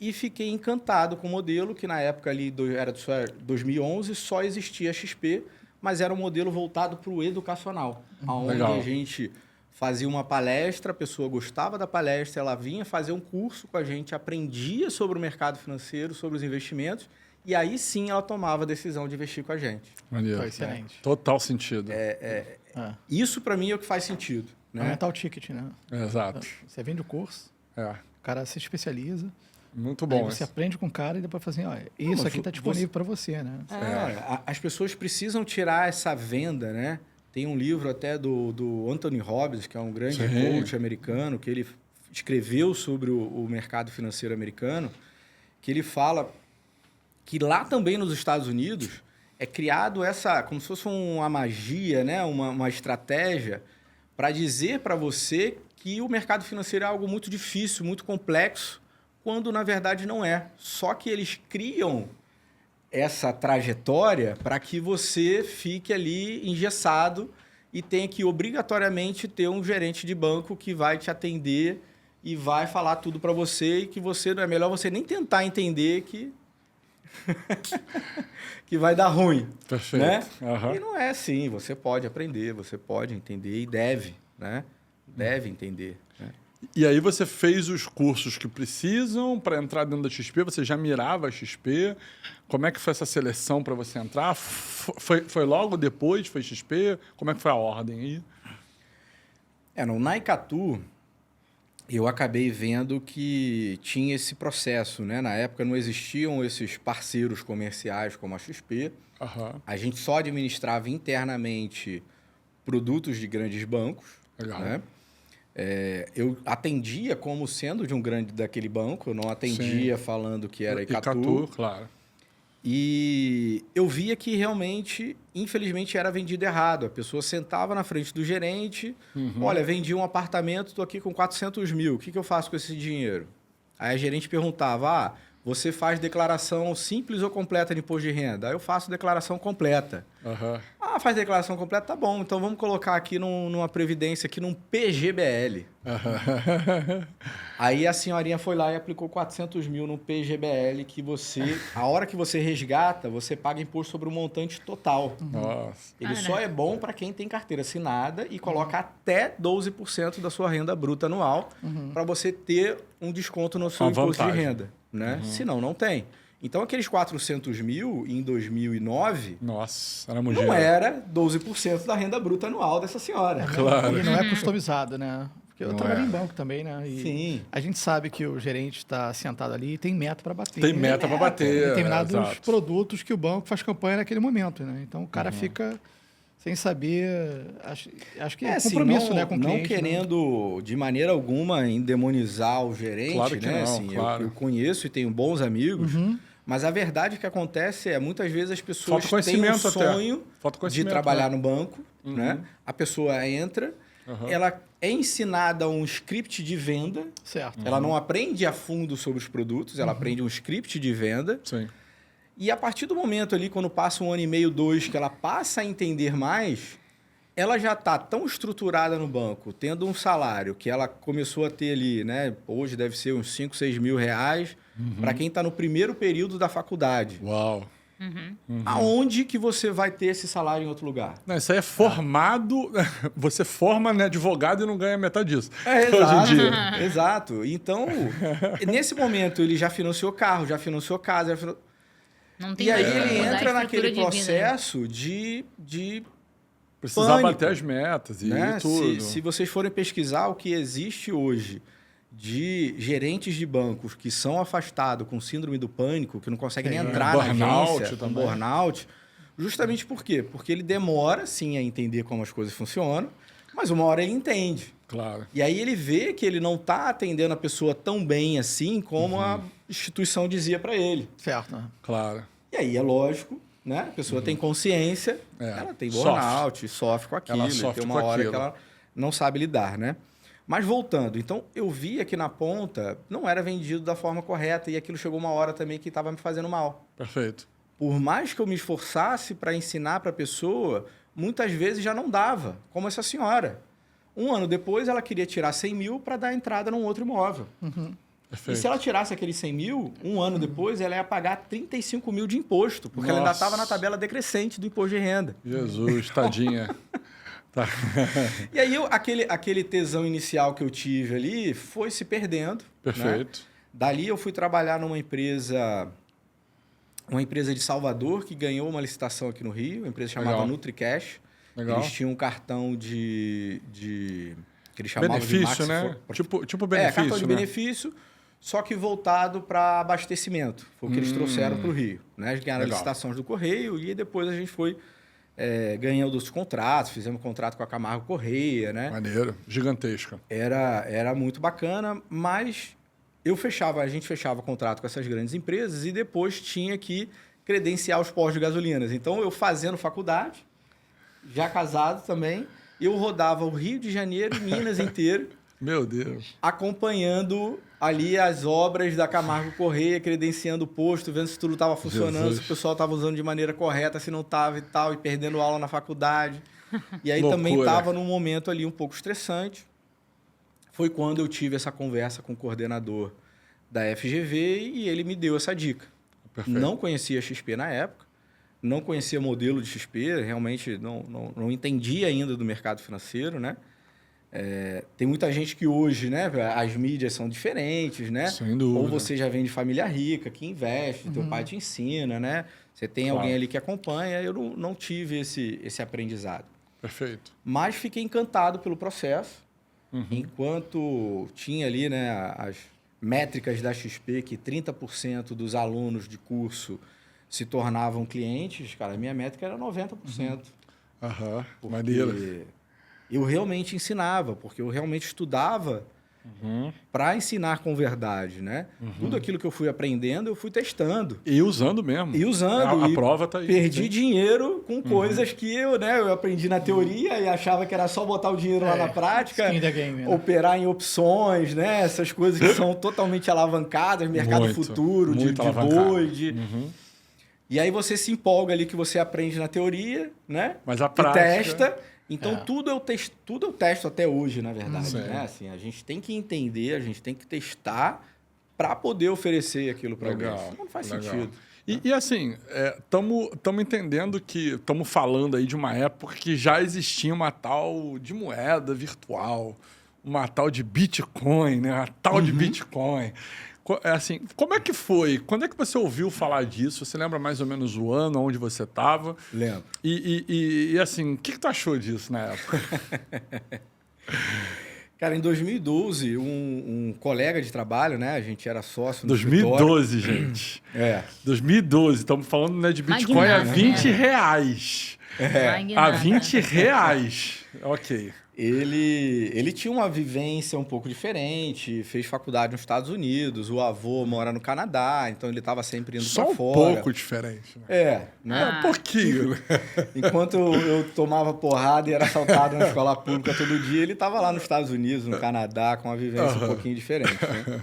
e fiquei encantado com o modelo, que na época ali era 2011, só existia a XP, mas era um modelo voltado para o educacional, onde Legal. a gente fazia uma palestra, a pessoa gostava da palestra, ela vinha fazer um curso com a gente, aprendia sobre o mercado financeiro, sobre os investimentos, e aí sim ela tomava a decisão de investir com a gente. Maneiro. Foi excelente. Total sentido. Isso para mim é o que faz sentido. Né? Aumentar o ticket, né? Exato. Você vende o curso, É. o cara se especializa, Muito aí bom. você isso. aprende com o cara e depois fala assim, olha, isso mas aqui está disponível para você, né? As pessoas precisam tirar essa venda, né? Tem um livro até do Anthony Robbins, que é um grande Sim. coach americano, que ele escreveu sobre o mercado financeiro americano, que ele fala que lá também nos Estados Unidos é criado como se fosse uma magia, né? uma estratégia para dizer para você que o mercado financeiro é algo muito difícil, muito complexo, quando na verdade não é. Só que eles criam essa trajetória para que você fique ali engessado e tenha que obrigatoriamente ter um gerente de banco que vai te atender e vai falar tudo para você e que você não é melhor você nem tentar entender que que vai dar ruim. Perfeito. Né? Aham. E não é assim, você pode aprender, você pode entender e deve, né? Deve entender. Né? E aí você fez os cursos que precisam para entrar dentro da XP? Você já mirava a XP? Como é que foi essa seleção para você entrar? Foi logo depois? Foi XP? Como é que foi a ordem aí? No Naicatu, eu acabei vendo que tinha esse processo, né? Na época não existiam esses parceiros comerciais como a XP. Aham. A gente só administrava internamente produtos de grandes bancos. Legal. Né? Eu atendia como sendo de um grande daquele banco, eu não atendia falando que era Icatu. Claro. E eu via que realmente, infelizmente, era vendido errado. A pessoa sentava na frente do gerente, olha, vendi um apartamento, estou aqui com 400 mil, o que eu faço com esse dinheiro? Aí a gerente perguntava, você faz declaração simples ou completa de imposto de renda? Aí eu faço declaração completa. Aham. Faz declaração completa? Tá bom, então vamos colocar aqui numa previdência, aqui num PGBL. Aí a senhorinha foi lá e aplicou 400 mil no PGBL, que a hora que você resgata, você paga imposto sobre o montante total. Nossa. Ele só é bom para quem tem carteira assinada e coloca até 12% da sua renda bruta anual para você ter um desconto no seu Uma imposto vantagem. de renda. Né? Senão, não tem. Então, aqueles 400 mil em 2009 Nossa, era muito não dinheiro. era 12% da renda bruta anual dessa senhora. Claro. E não é customizado, né? Porque eu Não trabalho é. em banco também, né? E Sim. a gente sabe que o gerente está sentado ali e tem meta para bater. Tem meta para bater. Determinados exato. produtos que o banco faz campanha naquele momento, né? Então o cara fica sem saber. Acho que é assim, compromisso, não, né, com o não cliente. querendo de maneira alguma endemonizar o gerente, Claro que né? não, Assim, claro. eu conheço e tenho bons amigos, mas a verdade que acontece é muitas vezes as pessoas Falta têm um conhecimento até. sonho Falta de conhecimento, trabalhar né? no banco, né? A pessoa entra, ela é ensinada um script de venda, Certo. ela não aprende a fundo sobre os produtos, ela aprende um script de venda. Sim. E a partir do momento ali, quando passa 1 ano e meio, 2, que ela passa a entender mais, ela já está tão estruturada no banco, tendo um salário que ela começou a ter ali, né? Hoje deve ser uns 5, 6 mil reais, para quem está no primeiro período da faculdade. Uau. Aonde que você vai ter esse salário em outro lugar? Não, isso aí é formado. Você forma, né, advogado e não ganha metade disso. Exato. Hoje em dia. Exato. Então, nesse momento, ele já financiou carro, já financiou casa, Não tem e aí mais como ele mudar a entra estrutura naquele de vida, né? processo de Precisar pânico, bater as metas e né? tudo. Se vocês forem pesquisar o que existe hoje de gerentes de bancos que são afastados com síndrome do pânico, que não conseguem nem entrar na burnout agência, com também. burnout, justamente por quê? Porque ele demora, sim, a entender como as coisas funcionam, mas uma hora ele entende. Claro. E aí ele vê que ele não está atendendo a pessoa tão bem assim como a instituição dizia para ele. Certo. Né? Claro. E aí é lógico, né? A pessoa tem consciência, ela tem burnout, sofre com aquilo. Ela sofre tem uma com hora aquilo. que ela não sabe lidar, né? Mas voltando, então eu via que na ponta não era vendido da forma correta e aquilo chegou uma hora também que estava me fazendo mal. Perfeito. Por mais que eu me esforçasse para ensinar para a pessoa, muitas vezes já não dava, como essa senhora. Um ano depois, ela queria tirar 100 mil para dar entrada num outro imóvel. Perfeito. E se ela tirasse aqueles 100 mil, um ano depois, ela ia pagar 35 mil de imposto, porque ela ainda Nossa. estava na tabela decrescente do imposto de renda. Jesus, tadinha. Tá. E aí, aquele tesão inicial que eu tive ali foi se perdendo. Né? Perfeito. Dali, eu fui trabalhar numa empresa de Salvador, que ganhou uma licitação aqui no Rio, uma empresa chamada Legal. NutriCash. Legal. Eles tinham um cartão que eles chamavam Benefício, de né? Tipo benefício, cartão de né? benefício, só que voltado para abastecimento. Foi o que eles trouxeram para o Rio. Né? Eles ganharam Legal. licitações do Correio e depois a gente foi ganhando os contratos, fizemos contrato com a Camargo Correia, né? Maneiro. Gigantesca. Era muito bacana, mas a gente fechava contrato com essas grandes empresas e depois tinha que credenciar os postos de gasolinas. Então, eu fazendo faculdade, já casado também, eu rodava o Rio de Janeiro e Minas inteiro, Meu Deus. acompanhando ali as obras da Camargo Correia, credenciando o posto, vendo se tudo estava funcionando, Jesus. se o pessoal estava usando de maneira correta, se não estava e tal, e perdendo aula na faculdade. E aí também Loucura. estava num momento ali um pouco estressante. Foi quando eu tive essa conversa com o coordenador da FGV e ele me deu essa dica. Perfeito. Não conhecia XP na época, não conhecia modelo de XP, realmente não entendia ainda do mercado financeiro, né? Tem muita gente que hoje, né, as mídias são diferentes, né? Sem dúvida. Ou você já vem de família rica, que investe, teu pai te ensina, né? Você tem Claro. alguém ali que acompanha. Eu não tive esse aprendizado. Perfeito. Mas fiquei encantado pelo processo. Uhum. Enquanto tinha ali, né, as métricas da XP, que 30% dos alunos de curso se tornavam clientes, cara, a minha métrica era 90%. Aham. Porque Maneiro. eu realmente ensinava, porque eu realmente estudava para ensinar com verdade, né? Tudo aquilo que eu fui aprendendo, eu fui testando. E usando mesmo. E usando. A e prova tá aí. perdi Sim. dinheiro com coisas que eu aprendi na teoria e achava que era só botar o dinheiro lá na prática. Skin the game, né? Operar em opções, né? Essas coisas que são totalmente alavancadas, mercado Muito, futuro, de muito alavancado. boi. E aí você se empolga ali que você aprende na teoria, né? Mas a E prática... testa. Então, tudo eu testo até hoje, na verdade. Sim. Né? Assim, a gente tem que entender, a gente tem que testar para poder oferecer aquilo para alguém. Legal. Senão não faz legal. sentido. E assim, estamos entendendo que estamos falando aí de uma época que já existia uma tal de moeda virtual, uma tal de Bitcoin, né? Uma tal de Bitcoin. Assim, como é que foi? Quando é que você ouviu falar disso? Você lembra mais ou menos o ano, onde você estava? Lembro. E assim, o que tu achou disso na época? Cara, em 2012, um colega de trabalho, né? A gente era sócio no escritório. 2012, gente. 2012, estamos falando, né, de Bitcoin a Magnata, R$20. Magnata. A R$20. Ok. Ele tinha uma vivência um pouco diferente, fez faculdade nos Estados Unidos, o avô mora no Canadá, então ele estava sempre indo Só para um fora. pouco diferente. Né? Né? Um pouquinho. Enquanto eu tomava porrada e era assaltado na escola pública todo dia, ele estava lá nos Estados Unidos, no Canadá, com uma vivência um pouquinho diferente. Né?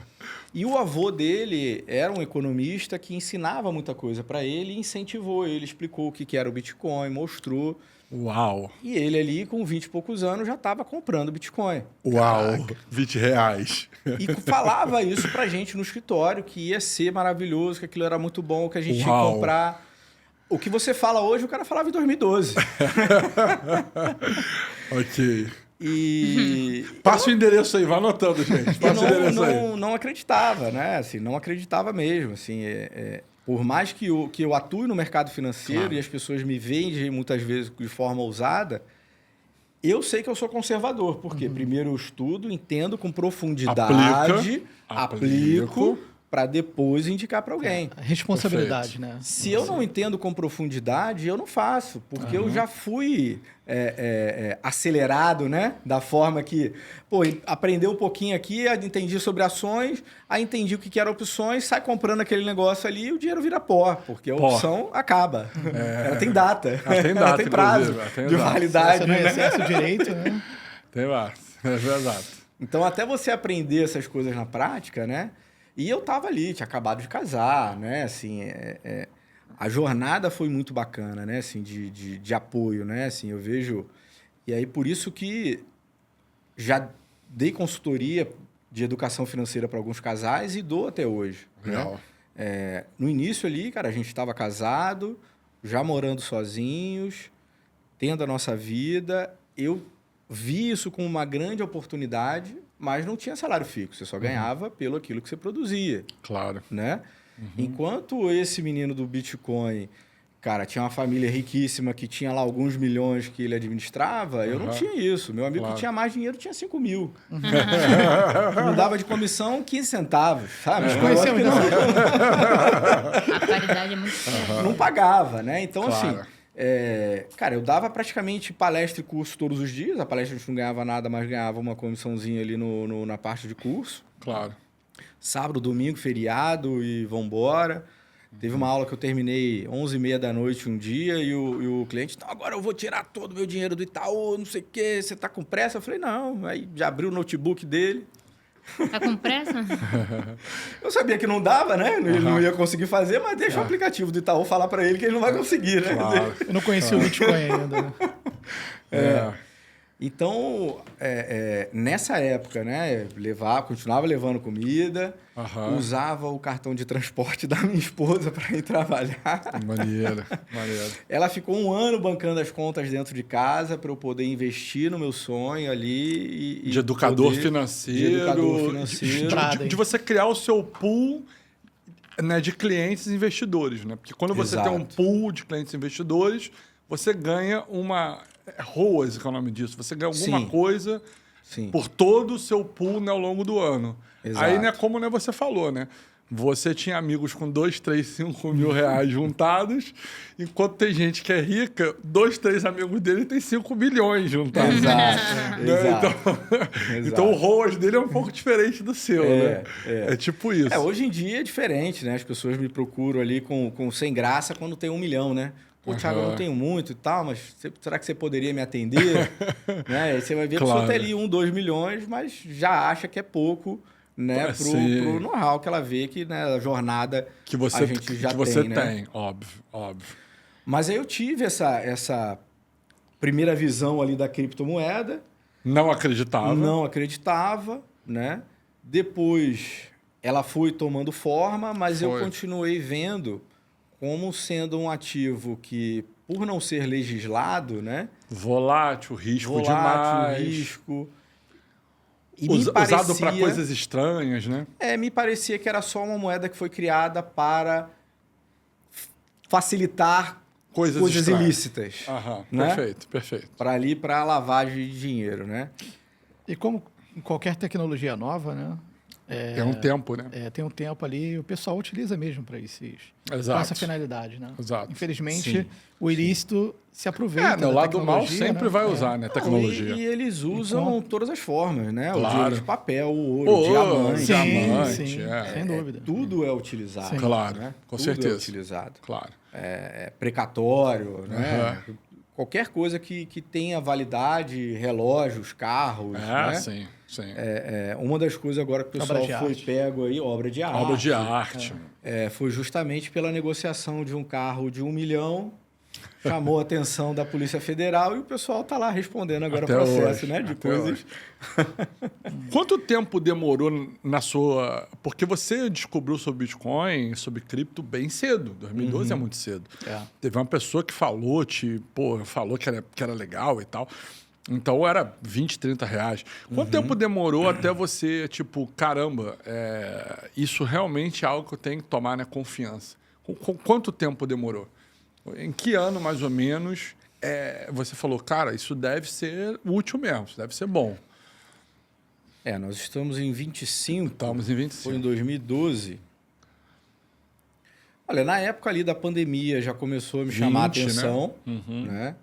E o avô dele era um economista que ensinava muita coisa para ele e incentivou ele, explicou o que era o Bitcoin, mostrou. Uau. E ele ali, com 20 e poucos anos, já estava comprando Bitcoin. Uau. R$20. E falava isso pra gente no escritório, que ia ser maravilhoso, que aquilo era muito bom, que a gente ia Uau. comprar. O que você fala hoje, o cara falava em 2012. Ok. E Passa o endereço aí, vai anotando, gente. Passa o endereço aí. não acreditava, né? Assim, não acreditava mesmo. Assim, por mais que eu atue no mercado financeiro Claro. e as pessoas me veem muitas vezes de forma ousada, eu sei que eu sou conservador. Porque primeiro eu estudo, entendo com profundidade, Aplico. aplico para depois indicar para alguém. A responsabilidade, né? Se eu não entendo com profundidade, eu não faço, porque eu já fui acelerado, né? Da forma que, pô, aprendeu um pouquinho aqui, entendi sobre ações, aí entendi o que eram opções, sai comprando aquele negócio ali e o dinheiro vira pó, porque a opção acaba. Ela tem data. Ela tem data, Ela tem prazo tem de exato. validade. Você não né? exerce o direito, né? Tem lá, é verdade. Então, até você aprender essas coisas na prática, né? E eu tava ali, tinha acabado de casar, né? Assim, a jornada foi muito bacana, né? Assim, de apoio, né? Assim, eu vejo... E aí, por isso que já dei consultoria de educação financeira para alguns casais e dou até hoje. Legal. Né? No início ali, cara, a gente estava casado, já morando sozinhos, tendo a nossa vida. Eu vi isso como uma grande oportunidade, mas não tinha salário fixo. Você só ganhava pelo aquilo que você produzia, Claro. né? Enquanto esse menino do Bitcoin, cara, tinha uma família riquíssima que tinha lá alguns milhões que ele administrava, eu não tinha isso. Meu amigo que tinha mais dinheiro tinha 5 mil. Não dava de comissão 15 centavos, sabe? Conhecemos A paridade é muito séria. Não pagava, né? Então, Claro. assim... cara, eu dava praticamente palestra e curso todos os dias. A palestra a gente não ganhava nada, mas ganhava uma comissãozinha ali na parte de curso. Claro. Sábado, domingo, feriado e vambora. Teve uma aula que eu terminei 11h30 da noite um dia e o cliente, então, agora eu vou tirar todo o meu dinheiro do Itaú, não sei o quê, você tá com pressa? Eu falei, não. Aí já abriu o notebook dele. Tá com pressa? Eu sabia que não dava, né? Ele não ia conseguir fazer, mas deixa o aplicativo do Itaú falar para ele que ele não vai conseguir, né? Claro. Eu não conhecia o Bitcoin ainda, né? Então, nessa época, né, continuava levando comida, usava o cartão de transporte da minha esposa para ir trabalhar. Maneiro, maneiro. Ela ficou 1 ano bancando as contas dentro de casa para eu poder investir no meu sonho ali. De educador poder- financeiro. De educador financeiro. De você criar o seu pool, né, de clientes investidores, né? Porque quando você tem um Exato. pool de clientes investidores, você ganha uma... ROAS, que é o nome disso. Você ganha alguma Sim. coisa Sim. por todo o seu pool, né, ao longo do ano. Exato. Aí, né, como, né, você falou, né? Você tinha amigos com 2, 3, 5 mil reais juntados, enquanto tem gente que é rica, 2, 3 amigos dele tem 5 milhões juntados. Exato. Né? Então o ROAS dele é um pouco diferente do seu, né? É tipo isso. Hoje em dia é diferente, né? As pessoas me procuram ali com sem graça quando tem 1 milhão, né? Pô, Thiago, eu não tenho muito e tal, mas será que você poderia me atender? Né? Aí você vai ver que a pessoa tem ali 1, 2 milhões, mas já acha que é pouco, né? Pro know-how que ela vê que, né, a jornada que você, a gente já que você tem, tem, né? óbvio, óbvio. Mas aí eu tive essa primeira visão ali da criptomoeda. Não acreditava. Não acreditava, né? Depois ela foi tomando forma, mas eu continuei vendo como sendo um ativo que, por não ser legislado, né? Volátil, risco demais. Risco. E Usado para coisas estranhas, né? Me parecia que era só uma moeda que foi criada para facilitar coisas ilícitas. Aham, né? perfeito, perfeito. Para lavagem de dinheiro, né? E como em qualquer tecnologia nova, né? Tem um tempo, né? Tem um tempo ali e o pessoal utiliza mesmo para esses. Exato. Com essa finalidade, né? Exato. Infelizmente, Sim. o ilícito se aproveita. O da lado mal tecnologia, sempre né? vai usar, né? Tecnologia. E eles usam todas as formas, né? O dinheiro de papel, o ouro, Ouro, diamante. diamante, Sim, sem dúvida. Tudo é utilizado. Sim. Claro, né? com Tudo certeza. é utilizado. Claro. Precatório, né? Qualquer coisa que tenha validade, relógios, carros, né? Sim, sim. Uma das coisas agora que o pessoal Obra de foi arte. pego aí, obra de arte. Obra de arte. Foi justamente pela negociação de um carro de 1 milhão, chamou a atenção da Polícia Federal e o pessoal está lá respondendo agora o Até processo, hoje, né? De até coisas. hoje. Quanto tempo demorou na sua... Porque você descobriu sobre Bitcoin, sobre cripto bem cedo. 2012 é muito cedo. Teve uma pessoa que falou que era legal e tal. Então era 20, 30 reais. Quanto tempo demorou até você, tipo, caramba, isso realmente é algo que eu tenho que tomar, né, confiança? Quanto tempo demorou? Em que ano, mais ou menos, você falou, cara, isso deve ser útil mesmo, isso deve ser bom? Nós estamos em 25. Estamos em 25. Foi em 2012. Olha, na época ali da pandemia já começou a me chamar a 20, né? atenção, Uhum. né?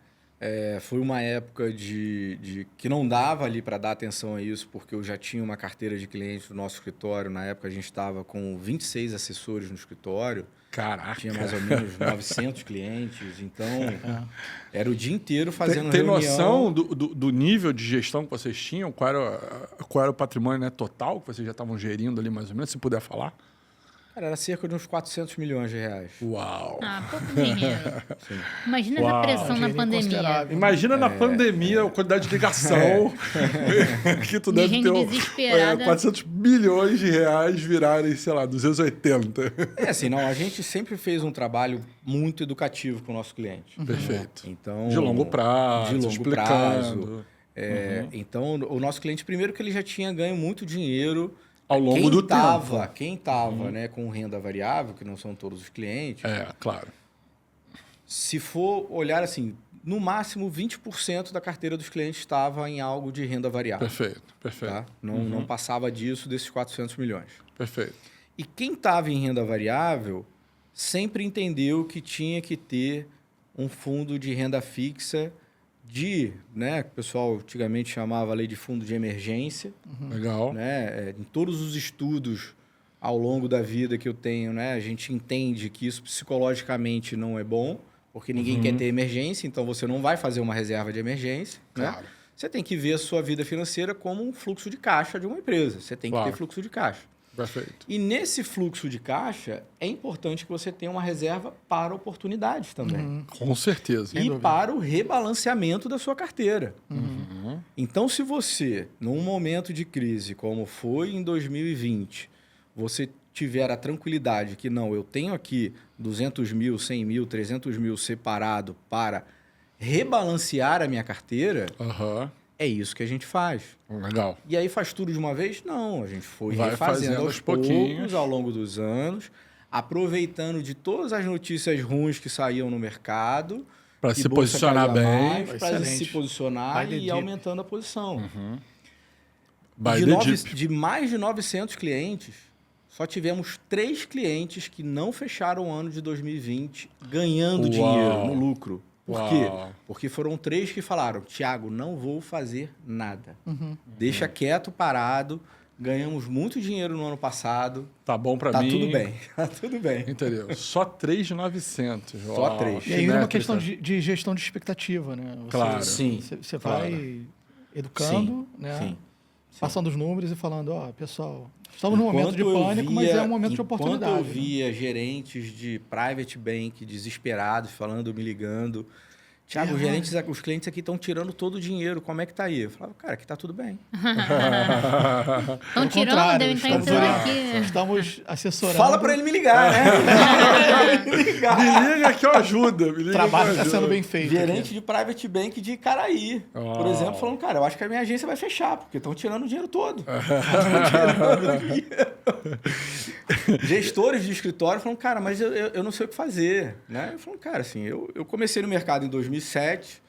Foi uma época de que não dava ali para dar atenção a isso, porque eu já tinha uma carteira de clientes do nosso escritório. Na época a gente estava com 26 assessores no escritório, Caraca. tinha mais ou menos 900 clientes, então era o dia inteiro fazendo Tem reunião. noção do nível de gestão que vocês tinham? Qual era o patrimônio, né, total que vocês já estavam gerindo ali, mais ou menos, se puder falar? Cara, era cerca de uns 400 milhões de reais. Uau! Ah, pouco dinheiro. Sim. Imagina Uau. essa pressão na Dinheirinho pandemia. considerável. Imagina na pandemia a quantidade de ligação que tu De deve gente ter desesperada. 400 bilhões de reais virarem, sei lá, 280. Assim, não, a gente sempre fez um trabalho muito educativo com o nosso cliente. Perfeito. Então, De longo prazo, de longo explicando. prazo. Então, o nosso cliente, primeiro que ele já tinha ganho muito dinheiro Ao longo do tempo. Quem estava né, com renda variável, que não são todos os clientes, Claro. se for olhar assim, no máximo 20% da carteira dos clientes estava em algo de renda variável. Perfeito, perfeito. Tá? Não passava disso, desses 400 milhões. Perfeito. E quem estava em renda variável sempre entendeu que tinha que ter um fundo de renda fixa né, que o pessoal antigamente chamava ali de fundo de emergência. Legal. Né? Em todos os estudos ao longo da vida que eu tenho, né, a gente entende que isso psicologicamente não é bom, porque ninguém quer ter emergência, então você não vai fazer uma reserva de emergência. Claro. Né? Você tem que ver a sua vida financeira como um fluxo de caixa de uma empresa. Você tem que Claro. ter fluxo de caixa. Perfeito. E nesse fluxo de caixa, é importante que você tenha uma reserva para oportunidades também. Com certeza. E dúvida. para o rebalanceamento da sua carteira. Então, se você, num momento de crise, como foi em 2020, você tiver a tranquilidade que, não, eu tenho aqui 200 mil, 100 mil, 300 mil separado para rebalancear a minha carteira, Aham. é isso que a gente faz. Legal. E aí faz tudo de uma vez? Não, a gente foi Vai refazendo fazendo aos aos pouquinhos. poucos, ao longo dos anos, aproveitando de todas as notícias ruins que saíam no mercado. Para que se bolsa posicionar caía bem. mais, para Excelente. se posicionar Vai de e ir deep. aumentando a posição. By De, the nove- deep. de mais de 900 clientes, só tivemos 3 clientes que não fecharam o ano de 2020 ganhando Uau. dinheiro no lucro. Por Uau. quê? Porque foram 3 que falaram, Thiago, não vou fazer nada. Deixa quieto, parado. Ganhamos muito dinheiro no ano passado. Tá bom para Tá mim. tudo bem. Tá tudo bem. Entendeu? Só 3 de 900. Só Uau, 3. E aí é uma simétrica. questão de gestão de expectativa, né? Você, Claro. Sim. Você Claro. vai educando, né? Sim. Passando os números e falando, ó, pessoal, estamos num momento de pânico, mas é um momento de oportunidade. Enquanto eu né? via gerentes de private bank desesperados, falando, me ligando, Thiago, os clientes aqui estão tirando todo o dinheiro, como é que tá aí? Eu falava, cara, aqui tá tudo bem. Estão Pelo tirando, contrário, devem estar estamos entrando orientando, aqui. Estamos assessorando. Fala para ele me ligar, né? Me ligar. Me liga que eu ajudo. Me liga O que eu trabalho está ajudo. sendo bem feito. Gerente aqui. de private bank de Caraí, por Uau. exemplo, falando, cara, eu acho que a minha agência vai fechar, porque estão tirando o dinheiro todo. Tão tirando o dinheiro. Gestores de escritório falam, cara, mas eu não sei o que fazer. Né? Eu falo, cara, assim, eu comecei no mercado em 2007,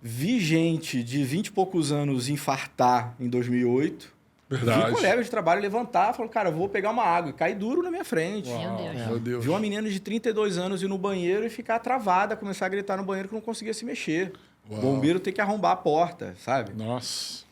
vi gente de 20 e poucos anos infartar em 2008, Verdade. vi colegas de trabalho levantar, falaram, cara, eu vou pegar uma água, e cair duro na minha frente. Meu Deus. Meu Deus. Vi uma menina de 32 anos ir no banheiro e ficar travada, começar a gritar no banheiro que não conseguia se mexer. Uau. O bombeiro tem que arrombar a porta, sabe? Nossa.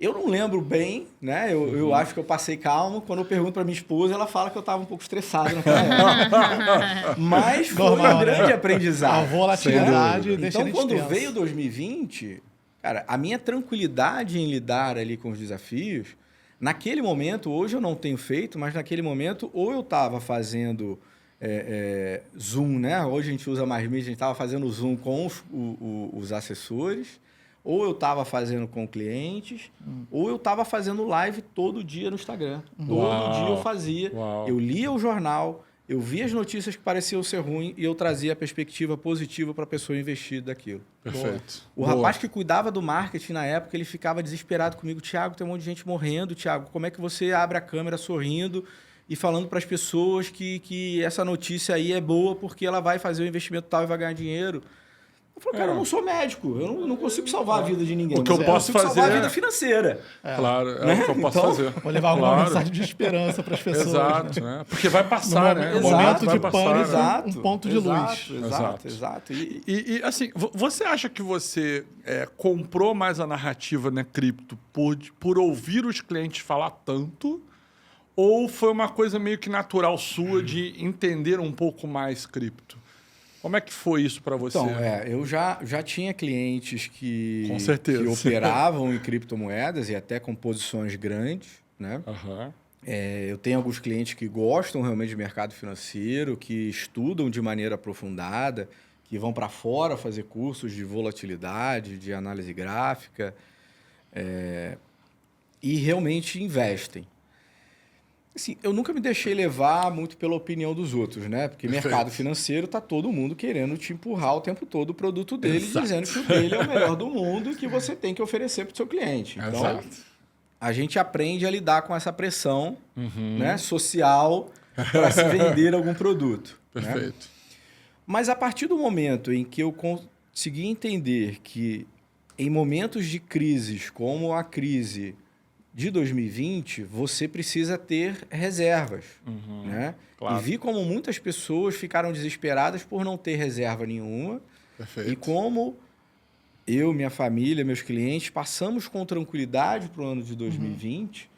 Eu não lembro bem, né? Eu acho que eu passei calmo. Quando eu pergunto pra minha esposa, ela fala que eu estava um pouco estressado naquela época. Mas foi Normal, um grande né? aprendizado. A volatilidade deixa Então, ele quando tenso. veio 2020, cara, a minha tranquilidade em lidar ali com os desafios, naquele momento, hoje eu não tenho feito, mas naquele momento, ou eu estava fazendo Zoom, né? Hoje a gente usa mais mídia, a gente estava fazendo Zoom com os assessores, ou eu estava fazendo com clientes, ou eu estava fazendo live todo dia no Instagram. Uau. Todo dia eu fazia. Uau. Eu lia o jornal, eu via as notícias que pareciam ser ruins e eu trazia a perspectiva positiva para a pessoa investir daquilo. Perfeito. O rapaz que cuidava do marketing na época, ele ficava desesperado comigo. Thiago, tem um monte de gente morrendo. Thiago, como é que você abre a câmera sorrindo e falando para as pessoas que essa notícia aí é boa porque ela vai fazer o investimento tal e vai ganhar dinheiro? Eu falo, cara, eu não sou médico, eu não consigo salvar a vida de ninguém. O que eu mas posso consigo salvar fazer a vida financeira. Claro, é o que eu posso Então, fazer. Vou levar alguma mensagem de esperança para as pessoas. Exato, né? né? Porque vai passar, né? No O momento vai de passar, pânico, né? um ponto de luz. Exato. E, assim, você acha que você comprou mais a narrativa, né, cripto por ouvir os clientes falar tanto? Ou foi uma coisa meio que natural sua de entender um pouco mais cripto? Como é que foi isso para você? Então, eu já tinha clientes Com certeza. que operavam em criptomoedas e até com posições grandes, né? Aham. Eu tenho alguns clientes que gostam realmente de mercado financeiro, que estudam de maneira aprofundada, que vão para fora fazer cursos de volatilidade, de análise gráfica, e realmente investem. Assim, eu nunca me deixei levar muito pela opinião dos outros, né? Porque Perfeito. mercado financeiro tá todo mundo querendo te empurrar o tempo todo o produto dele, Exato. dizendo que o dele é o melhor do mundo e que você tem que oferecer para o seu cliente. Então, Exato. a gente aprende a lidar com essa pressão, né, social para se vender algum produto. Né? Perfeito. Mas a partir do momento em que eu consegui entender que em momentos de crises, como a crise de 2020, você precisa ter reservas. Né? Claro. E vi como muitas pessoas ficaram desesperadas por não ter reserva nenhuma. Perfeito. E como eu, minha família, meus clientes, passamos com tranquilidade para o ano de 2020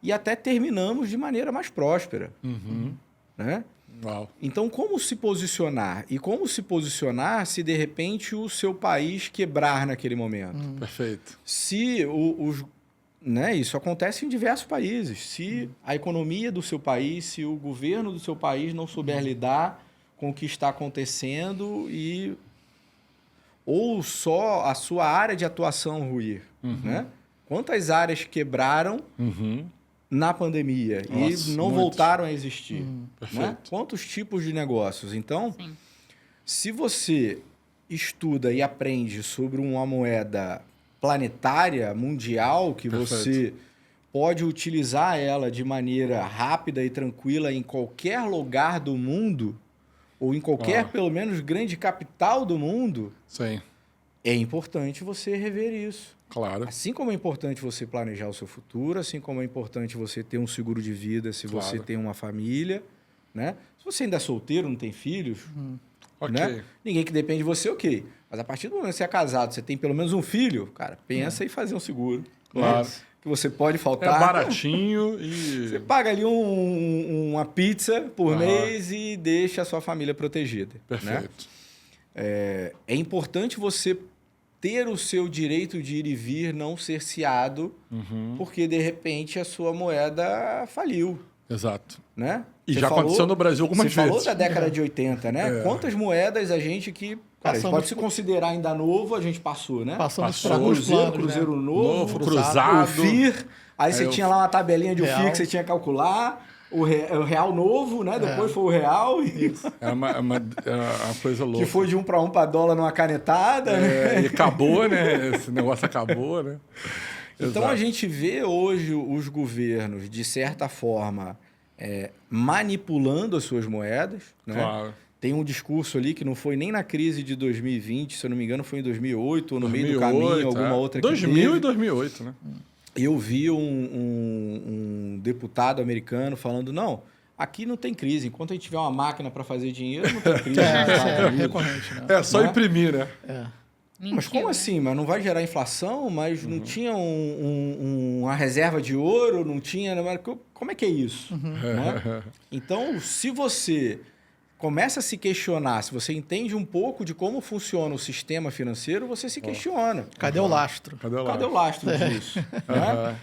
e até terminamos de maneira mais próspera. Né? Uau. Então, como se posicionar? E como se posicionar se, de repente, o seu país quebrar naquele momento? Perfeito. Se né, isso acontece em diversos países. Se a economia do seu país, se o governo do seu país não souber lidar com o que está acontecendo ou só a sua área de atuação ruir. Né? Quantas áreas quebraram na pandemia Nossa, e não muitos. voltaram a existir? Né? Perfeito. Quantos tipos de negócios? Então, Sim. se você estuda e aprende sobre uma moeda planetária, mundial, que Perfeito. você pode utilizar ela de maneira rápida e tranquila em qualquer lugar do mundo, ou em qualquer, pelo menos, grande capital do mundo, Sim, é importante você rever isso. claro. Assim como é importante você planejar o seu futuro, assim como é importante você ter um seguro de vida se você Claro. tem uma família, né? Se você ainda é solteiro, não tem filhos, Ok. né? Ninguém que depende de você, ok. Mas a partir do momento que você é casado, você tem pelo menos um filho, cara, pensa em fazer um seguro. Claro. Né? Que você pode É faltar. baratinho Você e... paga ali uma pizza por Aham. mês e deixa a sua família protegida. Né? Perfeito. É importante você ter o seu direito de ir e vir não cerceado, porque de repente a sua moeda faliu. Exato. Né? E Você já falou- aconteceu no Brasil algumas Você falou vezes. da década de 80, né? Quantas moedas a gente que... Cara, a gente Passamos pode se considerar ainda novo, a gente passou, né? Passamos Passou. por alguns Cruzeiro, planos, Cruzeiro né? novo, Cruzado. o FIR. Aí você eu- tinha lá uma tabelinha de Real. FIR que você tinha que calcular. O Real novo, né? Depois foi o Real. É uma coisa louca. Que foi de 1 para dólar numa canetada. Né? E acabou, né? Esse negócio acabou, né? Então Exato. a gente vê hoje os governos, de certa forma, manipulando as suas moedas. Né? Claro. Tem um discurso ali que não foi nem na crise de 2020, se eu não me engano, foi em 2008, ou no meio do caminho, alguma outra que 2000 teve. e 2008, né? Eu vi um deputado americano falando, não, aqui não tem crise. Enquanto a gente tiver uma máquina para fazer dinheiro, não tem crise. nos Estados É Unidos." recorrente, né? É só Né? imprimir, né? Mentiu, Mas como né? assim? Mas não vai gerar inflação? Mas não tinha uma reserva de ouro? Não tinha... Como é que é isso? Né? Então, se você começa a se questionar, se você entende um pouco de como funciona o sistema financeiro, você se questiona. Cadê o lastro? Cadê lá? Cadê o lastro disso? Né?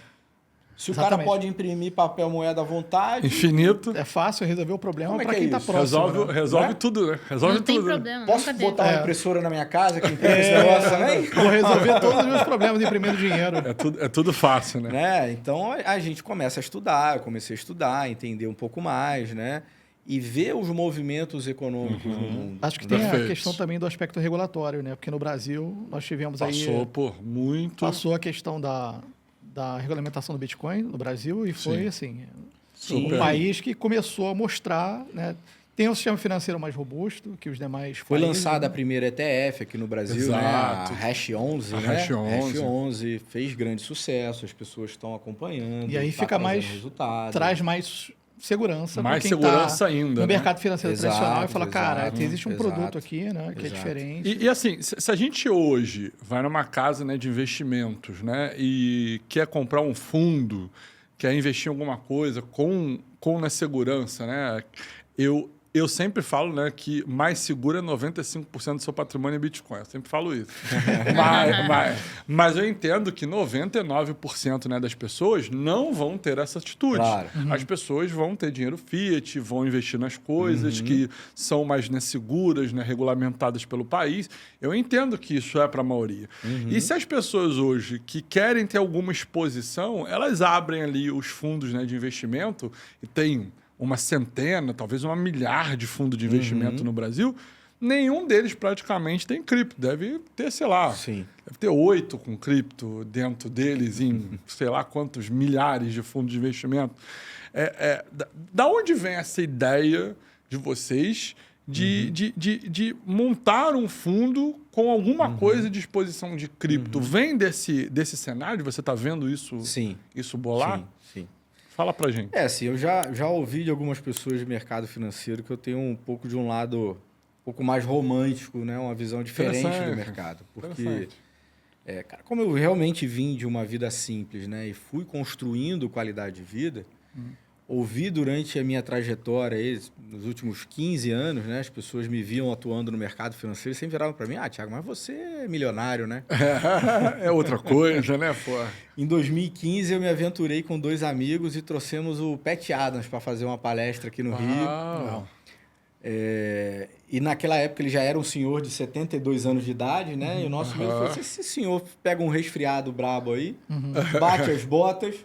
Se o cara Exatamente. pode imprimir papel moeda à vontade... Infinito. É fácil resolver o problema Como é para que é quem está isso? próximo. Resolve né? tudo, né? Resolve Não tem tudo. né? problema, Posso nunca teve. botar uma É. impressora na minha casa que imprime esse negócio também? Vou resolver todos os meus problemas imprimindo dinheiro. É tudo fácil, né? Né? Então a gente começa a estudar, eu comecei a estudar, entender um pouco mais, né? E ver os movimentos econômicos no mundo. Acho que tem Perfeito. a questão também do aspecto regulatório, né? Porque no Brasil nós tivemos Passou aí... por muito. Passou a questão da regulamentação do Bitcoin no Brasil e foi, Sim. assim, Sim. um país que começou a mostrar, né? tem um sistema financeiro mais robusto que os demais Foi países, lançada né? a primeira ETF aqui no Brasil, Exato. né? A Hash 11, A né? Hash 11. Hash 11 fez grande sucesso, as pessoas estão acompanhando. E aí tá fica trazendo mais... resultado. Traz mais segurança Mais pra quem segurança tá ainda, no né? mercado financeiro Exato, tradicional e fala, cara, exato, existe um exato. produto aqui, né, que é Exato. diferente. E assim, se a gente hoje vai numa casa, né, de investimentos, né, e quer comprar um fundo, quer investir em alguma coisa com na segurança, né, eu sempre falo, né, que mais seguro é 95% do seu patrimônio em Bitcoin. Eu sempre falo isso. mas eu entendo que 99%, né, das pessoas não vão ter essa atitude. Claro. As pessoas vão ter dinheiro fiat, vão investir nas coisas que são mais, né, seguras, né, regulamentadas pelo país. Eu entendo que isso é para a maioria. E se as pessoas hoje que querem ter alguma exposição, elas abrem ali os fundos, né, de investimento e tem uma centena, talvez uma milhar de fundos de investimento no Brasil, nenhum deles praticamente tem cripto. Deve ter, sei lá, Sim. deve ter 8 com cripto dentro deles, em sei lá quantos milhares de fundos de investimento. Da onde vem essa ideia de vocês de montar um fundo com alguma coisa de exposição de cripto? Vem desse cenário? Você está vendo isso, Sim. isso bolar? Sim. Fala pra gente. Assim, eu já ouvi de algumas pessoas de mercado financeiro que eu tenho um pouco de um lado um pouco mais romântico, né? Uma visão diferente do mercado. Porque, cara, como eu realmente vim de uma vida simples, né? E fui construindo qualidade de vida, ouvi durante a minha trajetória, aí, nos últimos 15 anos, né? As pessoas me viam atuando no mercado financeiro e sempre viravam para mim, Thiago, mas você é milionário, né? É outra coisa, né, pô? Em 2015, eu me aventurei com 2 amigos e trouxemos o Pat Adams para fazer uma palestra aqui no Rio. E naquela época ele já era um senhor de 72 anos de idade, né? E o nosso amigo falou, se esse senhor pega um resfriado brabo aí, bate as botas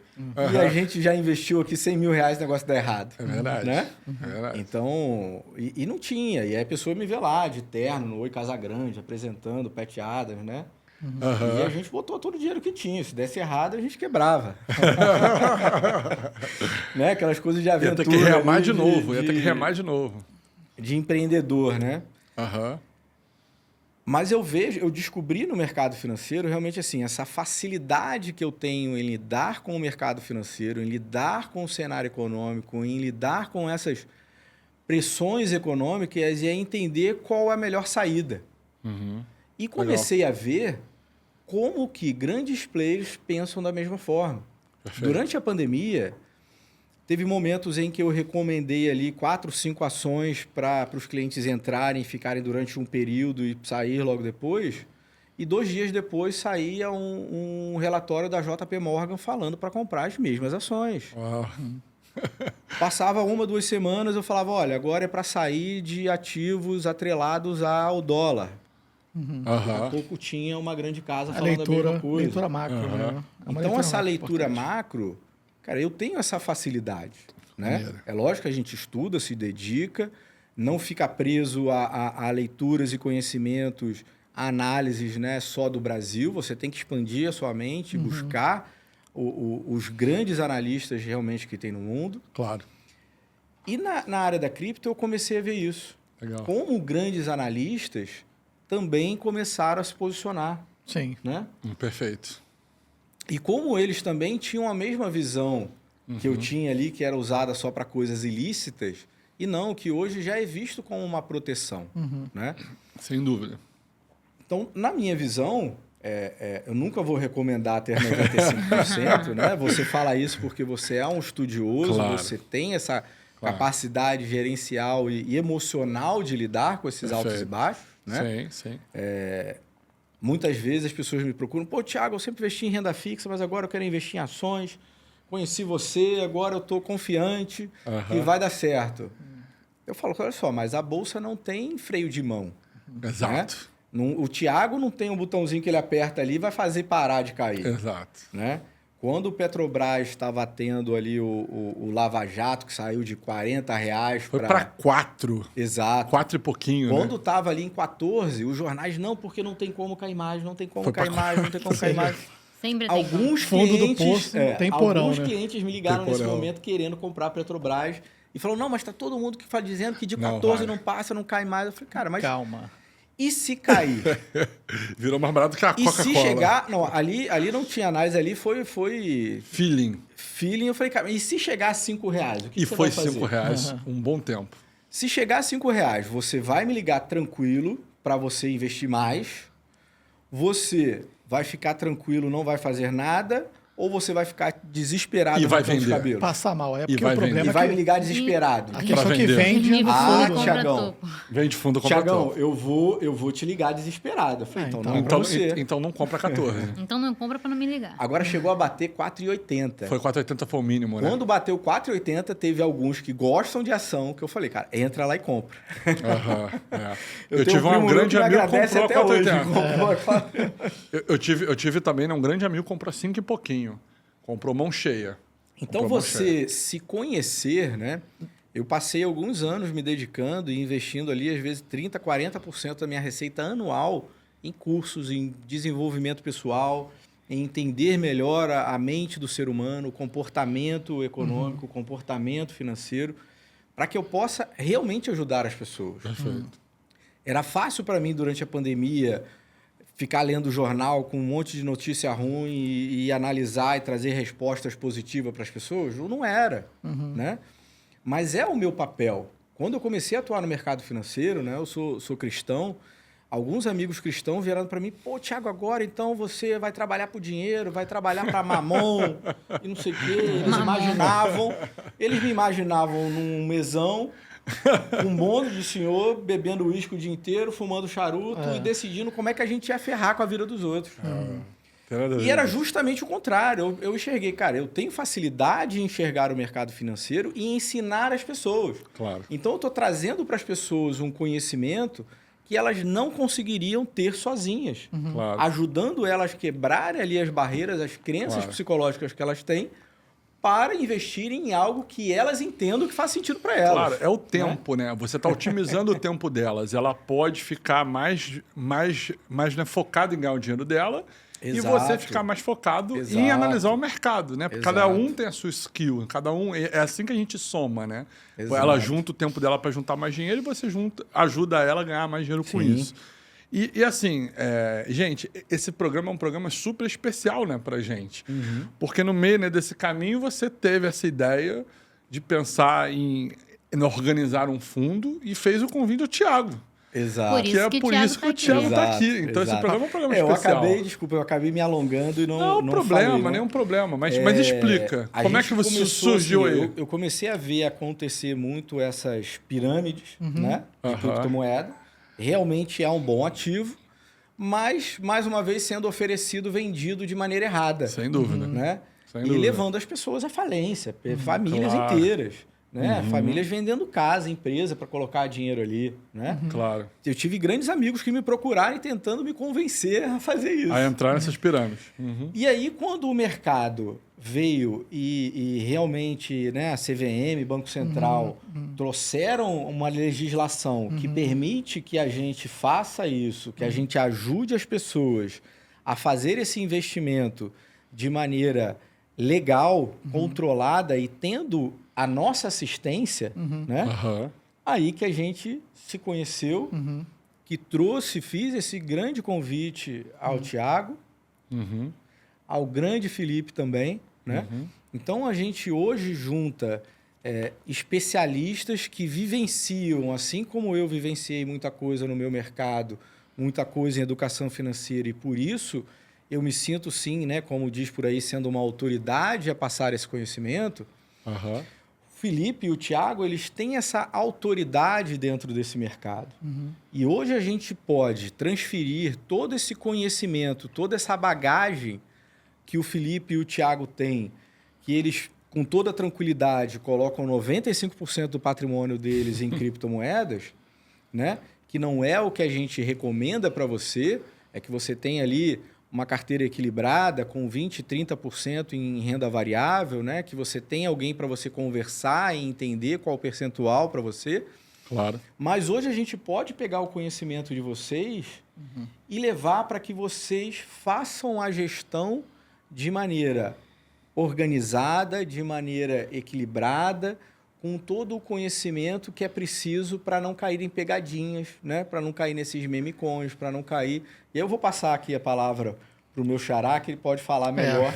e a gente já investiu aqui 100 mil reais, o negócio dá errado. É verdade. Né? É verdade. Então, e não tinha. E aí a pessoa me vê lá, de terno, no Oi Casagrande, apresentando o Pat Adams, né? E a gente botou todo o dinheiro que tinha. Se desse errado, a gente quebrava. Né? Aquelas coisas de aventura. Ia ter que remar ali, de novo, ia ter que remar de novo. De empreendedor, né? Aham. Mas eu descobri no mercado financeiro realmente assim, essa facilidade que eu tenho em lidar com o mercado financeiro, em lidar com o cenário econômico, em lidar com essas pressões econômicas e a entender qual é a melhor saída. E comecei a ver como que grandes players pensam da mesma forma. Perfeito. Durante a pandemia, teve momentos em que eu recomendei ali 4, 5 ações para os clientes entrarem, ficarem durante um período e sair logo depois. E 2 dias depois saía um relatório da JP Morgan falando para comprar as mesmas ações. Uau. Passava 1, 2 semanas, eu falava, olha, agora é para sair de ativos atrelados ao dólar. Daqui a pouco tinha uma grande casa falando a mesma coisa. Leitura macro, né? É uma Então, essa macro leitura importante. macro, cara, eu tenho essa facilidade, né? Maneiro. É lógico que a gente estuda, se dedica, não fica preso a leituras e conhecimentos, a análises, né, só do Brasil. Você tem que expandir a sua mente, buscar os grandes analistas realmente que tem no mundo. Claro. E na área da cripto, eu comecei a ver isso. Legal. Como grandes analistas também começaram a se posicionar, Sim. né? Perfeito. E como eles também tinham a mesma visão que eu tinha ali, que era usada só para coisas ilícitas, e não, que hoje já é visto como uma proteção, né? Sem dúvida. Então, na minha visão, eu nunca vou recomendar ter 95%, né? Você fala isso porque você é um estudioso, Claro. você tem essa capacidade gerencial e emocional de lidar com esses altos e Perfeito. baixos, né? Sim. Muitas vezes as pessoas me procuram, pô, Thiago, eu sempre investi em renda fixa, mas agora eu quero investir em ações. Conheci você, agora eu estou confiante que vai dar certo. Eu falo, olha só, mas a bolsa não tem freio de mão. Exato. Né? O Thiago não tem um botãozinho que ele aperta ali e vai fazer parar de cair. Exato. Né? Quando o Petrobras estava tendo ali o Lava Jato, que saiu de R$40 Foi para 4. Exato. 4 e pouquinho, Quando né? estava ali em 14, os jornais, não, porque não tem como cair mais, não tem como Foi cair pra mais, não tem como cair mais. Sempre tem. Alguns Fundo do clientes, poço, temporão, alguns né? clientes me ligaram nesse Temporão. momento querendo comprar a Petrobras e falou, não, mas tá todo mundo que fala dizendo que de Não 14 vai. não passa, não cai mais. Eu falei, cara, mas Calma. e se cair? Virou mais barato que a E Coca-Cola. se chegar... Não, ali não tinha análise, ali foi Feeling. feeling. Eu falei, cara, e se chegar a R$5? O que E você foi vai fazer? R$5 um bom tempo. Se chegar a R$5, você vai me ligar tranquilo para você investir mais, você vai ficar tranquilo, não vai fazer nada, ou você vai ficar desesperado E vai arrancando os vender. cabelos? Passar mal. É porque vai o problema E é vai que me ligar desesperado. a questão Pra que vender. vende Vende no fundo, Ah, compra Thiagão. topo. Vende fundo, compra Tiagão, topo. eu vou te ligar desesperado. Eu falei, então não é pra Então, você. então não compra 14. Então não compra pra não me ligar. Agora chegou a bater 4,80. Foi 4,80 foi o mínimo, né? Quando bateu 4,80, teve alguns que gostam de ação, que eu falei, cara, entra lá e compra. Aham, é. Eu Eu tenho tive um primo um meu grande que me amigo que agradece comprou a até hoje. 4,80. Comprou a 4,80. Eu tive também, né, um grande amigo que comprou 5 e pouquinho. Comprou mão cheia. Então, Comprou mão você se conhecer, né? Eu passei alguns anos me dedicando e investindo ali, às vezes, 30%, 40% da minha receita anual em cursos, em desenvolvimento pessoal, em entender melhor a mente do ser humano, o comportamento econômico, o comportamento financeiro, para que eu possa realmente ajudar as pessoas. Perfeito. Era fácil para mim, durante a pandemia, ficar lendo jornal com um monte de notícia ruim e analisar e trazer respostas positivas para as pessoas? Não era, né? Mas é o meu papel. Quando eu comecei a atuar no mercado financeiro, né, eu sou cristão, alguns amigos cristãos vieram para mim, pô, Thiago, agora então você vai trabalhar por dinheiro, vai trabalhar para Mamon e não sei o quê. Eles me imaginavam num mesão, um monte de senhor bebendo uísque o dia inteiro, fumando charuto e decidindo como é que a gente ia ferrar com a vida dos outros. E era justamente o contrário. Eu enxerguei, cara, eu tenho facilidade em enxergar o mercado financeiro e ensinar as pessoas. Claro. Então, eu estou trazendo para as pessoas um conhecimento que elas não conseguiriam ter sozinhas. Claro. Ajudando elas a quebrarem ali as barreiras, as crenças Claro. psicológicas que elas têm, para investirem em algo que elas entendam que faz sentido para elas. Claro, é o tempo, né? Você está otimizando o tempo delas. Ela pode ficar mais né, focada em ganhar o dinheiro dela e Exato. você ficar mais focado em Exato. analisar o mercado, né? Porque cada Exato. um tem a sua skill, cada um é assim que a gente soma, né? Exato. Ela junta o tempo dela para juntar mais dinheiro e você ajuda ela a ganhar mais dinheiro com Sim. isso. E assim, gente, esse programa é um programa super especial, né, pra gente. Porque no meio, né, desse caminho você teve essa ideia de pensar em organizar um fundo e fez o convite ao Thiago. Exato. Por isso que o por Thiago isso que tá o Thiago aqui. está aqui. Exato, Então esse exato. programa é um programa Eu especial. acabei me alongando e Não, não problema, falei, né? nenhum problema. Mas explica. A Como é gente que você começou, surgiu assim, aí? Eu comecei a ver acontecer muito essas pirâmides, né? De Aham. criptomoeda. Realmente é um bom ativo, mas, mais uma vez, sendo oferecido, vendido de maneira errada. Sem dúvida. Né? Sem E dúvida. levando as pessoas à falência. Famílias claro. inteiras. Né? Famílias vendendo casa, empresa para colocar dinheiro ali. Né? Claro. Eu tive grandes amigos que me procuraram e tentando me convencer a fazer isso. A entrar nessas pirâmides. E aí, quando o mercado veio e realmente, né, a CVM, Banco Central, trouxeram uma legislação que permite que a gente faça isso, que a gente ajude as pessoas a fazer esse investimento de maneira legal, controlada e tendo a nossa assistência, né? Aham. Aí que a gente se conheceu, que fiz esse grande convite ao Thiago, Uhum. ao grande Felipe também, né? Então, a gente hoje junta especialistas que vivenciam, assim como eu vivenciei muita coisa no meu mercado, muita coisa em educação financeira, e por isso eu me sinto, sim, né, como diz por aí, sendo uma autoridade a passar esse conhecimento. Aham. O Felipe e o Thiago, eles têm essa autoridade dentro desse mercado. E hoje a gente pode transferir todo esse conhecimento, toda essa bagagem que o Felipe e o Thiago têm, que eles, com toda tranquilidade, colocam 95% do patrimônio deles em criptomoedas, né? Que não é o que a gente recomenda para você, é que você tenha ali uma carteira equilibrada com 20%, 30% em renda variável, né? Que você tenha alguém para você conversar e entender qual o percentual para você. Claro. Mas hoje a gente pode pegar o conhecimento de vocês e levar para que vocês façam a gestão de maneira organizada, de maneira equilibrada, com todo o conhecimento que é preciso para não cair em pegadinhas, né? Para não cair nesses meme coins, para não cair... E eu vou passar aqui a palavra para o meu xará, que ele pode falar melhor.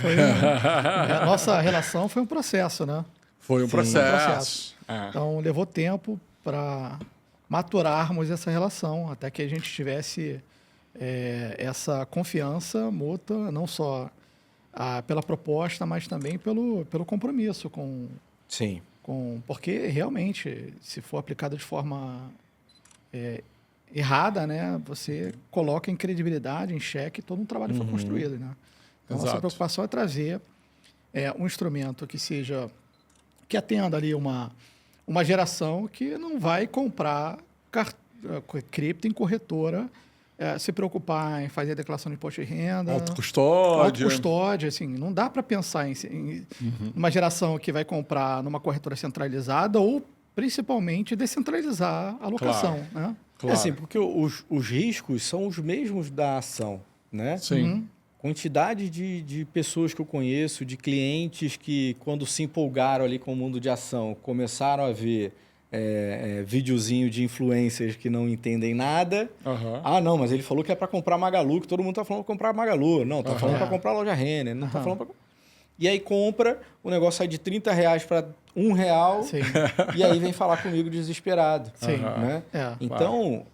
A nossa relação foi um processo, né? Foi um Sim, processo. Então, levou tempo para maturarmos essa relação, até que a gente tivesse essa confiança mútua, não só pela proposta, mas também pelo compromisso Sim. porque realmente, se for aplicado de forma errada, né, você coloca em credibilidade, em xeque, todo um trabalho que foi construído, né? Então, Exato. nossa preocupação é trazer um instrumento que atenda ali uma geração que não vai comprar cripto em corretora, se preocupar em fazer a declaração de imposto de renda. Autocustódia. Autocustódia, assim, não dá para pensar em uma geração que vai comprar numa corretora centralizada ou, principalmente, descentralizar a alocação, né? Claro. É assim, porque os riscos são os mesmos da ação, né? Sim. Quantidade de pessoas que eu conheço, de clientes que, quando se empolgaram ali com o mundo de ação, começaram a ver videozinho de influencers que não entendem nada. Aham. Ah, não, mas ele falou que é para comprar Magalu, que todo mundo está falando para comprar Magalu. Não, está falando para comprar loja Renner. Não tá falando pra... E aí compra, o negócio sai de R$30 para R$1, Sim. e aí vem falar comigo desesperado. Sim. Né? É. Então,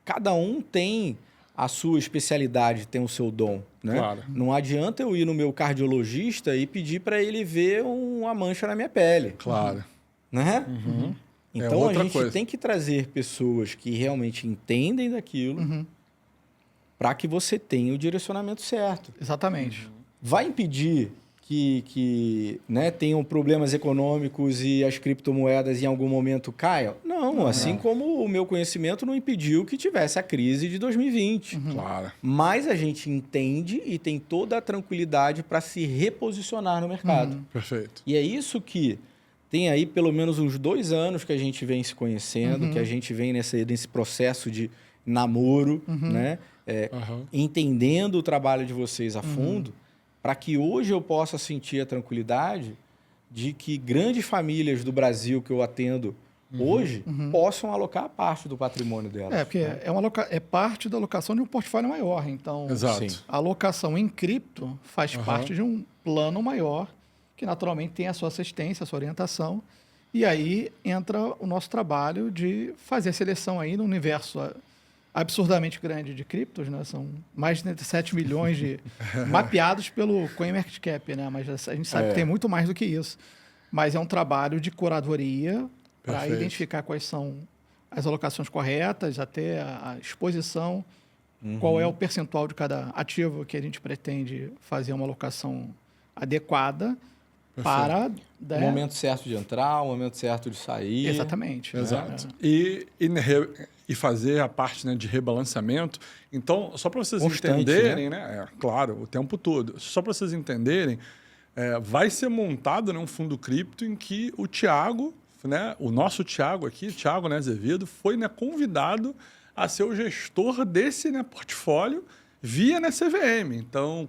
cada um tem a sua especialidade, tem o seu dom. Né? Claro. Não adianta eu ir no meu cardiologista e pedir para ele ver uma mancha na minha pele. Claro. Né? Então, a outra gente coisa. tem que trazer pessoas que realmente entendem daquilo para que você tenha o direcionamento certo. Exatamente. Vai impedir que né, tenham problemas econômicos e as criptomoedas em algum momento caiam? Não, assim como o meu conhecimento não impediu que tivesse a crise de 2020. Claro. Mas a gente entende e tem toda a tranquilidade para se reposicionar no mercado. Perfeito. E é isso que tem aí pelo menos uns 2 anos que a gente vem se conhecendo, que a gente vem nesse processo de namoro, né? Entendendo o trabalho de vocês a fundo, para que hoje eu possa sentir a tranquilidade de que grandes famílias do Brasil que eu atendo hoje possam alocar parte do patrimônio delas. Porque é parte da alocação de um portfólio maior. Então, Exato. Sim. a alocação em cripto faz parte de um plano maior, que naturalmente tem a sua assistência, a sua orientação. E aí entra o nosso trabalho de fazer a seleção aí no universo absurdamente grande de criptos, né? São mais de 7 milhões mapeados pelo CoinMarketCap, né? Mas a gente sabe que tem muito mais do que isso. Mas é um trabalho de curadoria para Perfeito. identificar quais são as alocações corretas, até a exposição, qual é o percentual de cada ativo que a gente pretende fazer uma alocação adequada para... O momento certo de entrar, o momento certo de sair. Exatamente. né? Exato. E fazer a parte, né, de rebalanceamento. Então, só para vocês Constante, entenderem, né? Claro, o tempo todo. Só para vocês entenderem, vai ser montado, né, um fundo cripto em que o Thiago, né, o nosso Thiago aqui, Thiago, né, Azevedo, foi, né, convidado a ser o gestor desse, né, portfólio via, né, CVM. Então,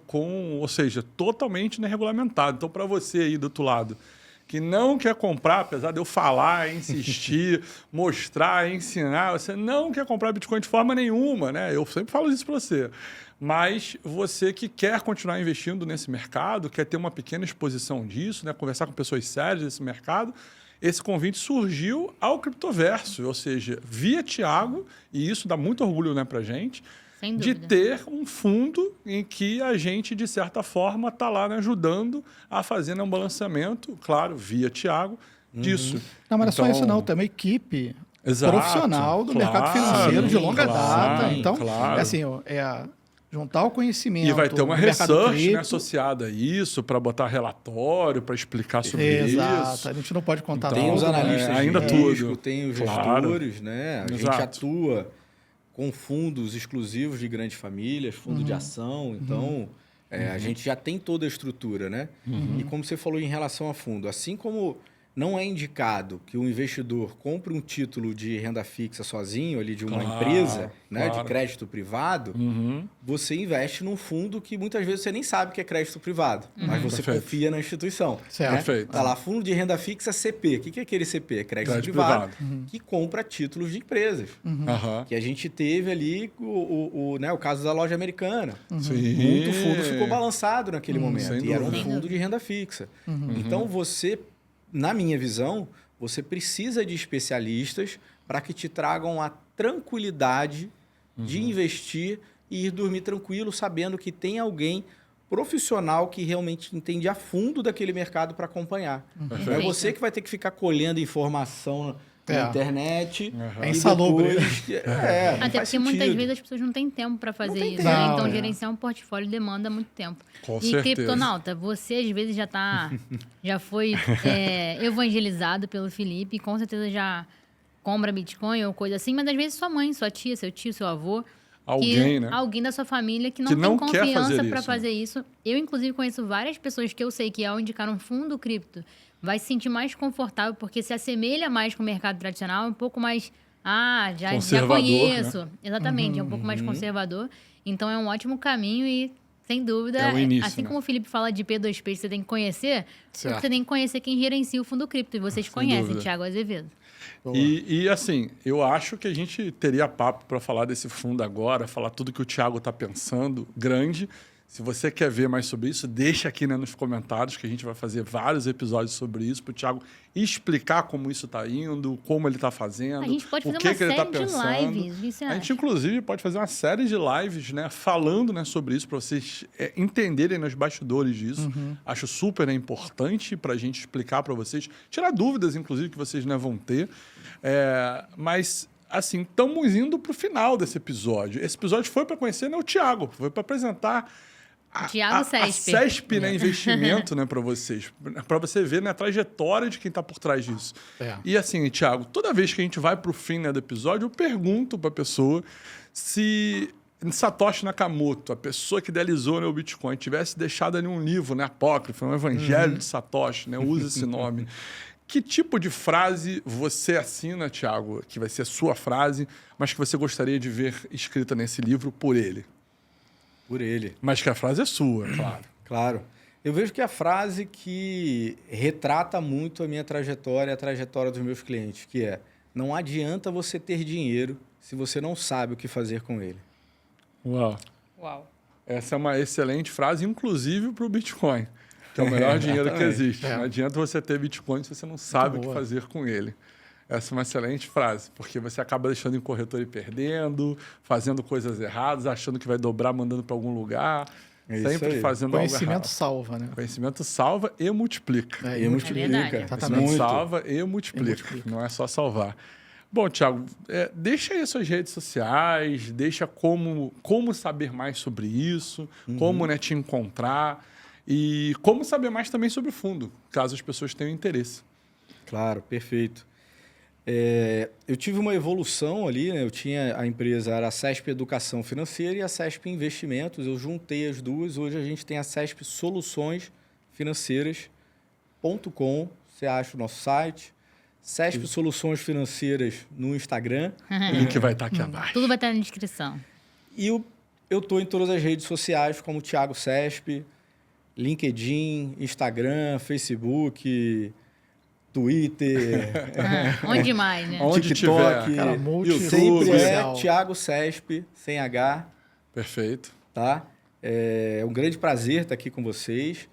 ou seja, totalmente, né, regulamentado. Então, para você aí do outro lado, que não quer comprar, apesar de eu falar, insistir, mostrar, ensinar, você não quer comprar Bitcoin de forma nenhuma, né? Eu sempre falo isso para você. Mas você que quer continuar investindo nesse mercado, quer ter uma pequena exposição disso, né? Conversar com pessoas sérias desse mercado, esse convite surgiu ao Criptoverso, ou seja, via Thiago, e isso dá muito orgulho, né, para gente, Sem de dúvida. ter um fundo em que a gente, de certa forma, está lá, né, ajudando a fazer, né, um balanceamento, claro, via Thiago, disso. Não, mas não é só Então, isso não, tem uma equipe Exato, profissional do claro, mercado financeiro de longa claro, data. Então, claro. é assim, juntar o conhecimento E vai ter uma do mercado research, né, cripto. associada a isso, para botar relatório, para explicar sobre Exato, isso. a gente não pode contar Então, Tem os tudo, né? analistas ainda de tudo. risco, tem os Claro. gestores, né? A gente Exato. atua com fundos exclusivos de grandes famílias, fundo de ação, então a gente já tem toda a estrutura, né? E como você falou em relação a fundo, assim como não é indicado que o investidor compre um título de renda fixa sozinho, ali de uma Claro, empresa, né, claro. de crédito privado, você investe num fundo que muitas vezes você nem sabe que é crédito privado, mas você Perfeito. confia na instituição. Certo. Né? Perfeito. Tá lá, fundo de renda fixa CP. O que é aquele CP? É crédito Crédito privado, privado. que compra títulos de empresas. Aham. Que a gente teve ali o caso da loja americana. Sim. Muito fundo ficou balançado naquele sem momento. E era um dúvida. fundo de renda fixa. Então, você, na minha visão, você precisa de especialistas para que te tragam a tranquilidade de investir e ir dormir tranquilo, sabendo que tem alguém profissional que realmente entende a fundo daquele mercado para acompanhar. Não é Perfeito. você que vai ter que ficar colhendo informação na É. internet. É e insalubre. depois- não Até faz porque muitas sentido. vezes as pessoas não têm tempo para fazer tem isso, tempo. né? Não, Então, é. gerenciar um portfólio demanda muito tempo. Com E certeza. criptonauta, você às vezes já foi evangelizado pelo Felipe, com certeza já compra Bitcoin ou coisa assim, mas às vezes sua mãe, sua tia, seu tio, seu avô, Alguém, né? alguém da sua família que Que não não tem quer confiança fazer para isso, fazer isso. Eu, inclusive, conheço várias pessoas que eu sei que ao indicar um fundo cripto vai se sentir mais confortável porque se assemelha mais com o mercado tradicional, um pouco mais... já Conservador, conheço. né? Exatamente, é um pouco mais conservador. Então, é um ótimo caminho e, sem dúvida, É o início, assim né? como o Felipe fala de P2P, você tem que conhecer, Certo. você tem que conhecer quem gerencia o fundo cripto. E vocês Sem conhecem, dúvida. Thiago Azevedo. Boa. E assim, eu acho que a gente teria papo para falar desse fundo agora, falar tudo que o Thiago está pensando, grande. Se você quer ver mais sobre isso, deixa aqui, né, nos comentários, que a gente vai fazer vários episódios sobre isso, para o Thiago explicar como isso está indo, como ele está fazendo, A gente pode o fazer que, uma que ele está série de pensando. lives. O que você A gente, acha? inclusive, pode fazer uma série de lives, né, falando, né, sobre isso, para vocês entenderem nos bastidores disso. Acho super importante para a gente explicar para vocês, tirar dúvidas, inclusive, que vocês, né, vão ter. Mas, assim, estamos indo para o final desse episódio. Esse episódio foi para conhecer, né, o Thiago, foi para apresentar Thiago a Cesp. CESP, né, investimento, né, para vocês, para você ver, né, a trajetória de quem está por trás disso. É. E assim, Thiago, toda vez que a gente vai para o fim, né, do episódio, eu pergunto para a pessoa se Satoshi Nakamoto, a pessoa que idealizou, né, o Bitcoin, tivesse deixado ali um livro, né, apócrifo, um evangelho de Satoshi, né, usa esse nome. Que tipo de frase você assina, Thiago, que vai ser a sua frase, mas que você gostaria de ver escrita nesse livro por ele? Por ele. Mas que a frase é sua, claro. Claro. Eu vejo que a frase que retrata muito a minha trajetória, a trajetória dos meus clientes, que é: não adianta você ter dinheiro se você não sabe o que fazer com ele. Uau. Uau. Essa é uma excelente frase, inclusive para o Bitcoin, que é o melhor dinheiro que Exatamente. existe. Não adianta você ter Bitcoin se você não sabe o que boa. fazer com ele. Essa é uma excelente frase, porque você acaba deixando em corretor e perdendo, fazendo coisas erradas, achando que vai dobrar, mandando para algum lugar, É isso sempre aí. fazendo algo Conhecimento errado. salva, né? Conhecimento salva e multiplica. E multiplica. verdade. Exatamente. Conhecimento salva e multiplica. multiplica. Não é só salvar. Bom, Thiago, deixa aí suas redes sociais, deixa como saber mais sobre isso, como, né, te encontrar e como saber mais também sobre o fundo, caso as pessoas tenham interesse. Claro, perfeito. Eu tive uma evolução ali, né? Eu tinha a empresa, era a CESP Educação Financeira e a CESP Investimentos. Eu juntei as duas. Hoje a gente tem a CESP Soluções Financeiras.com. Você acha o nosso site. CESP Soluções Financeiras no Instagram. O link vai estar aqui abaixo. Tudo vai estar na descrição. E eu estou em todas as redes sociais, como Thiago CESP, LinkedIn, Instagram, Facebook, Twitter, Onde mais, né? Onde TikTok. tiver. Cara, YouTube. Sempre é social. Thiago CESP, sem H, Perfeito. tá? É um grande prazer estar aqui com vocês.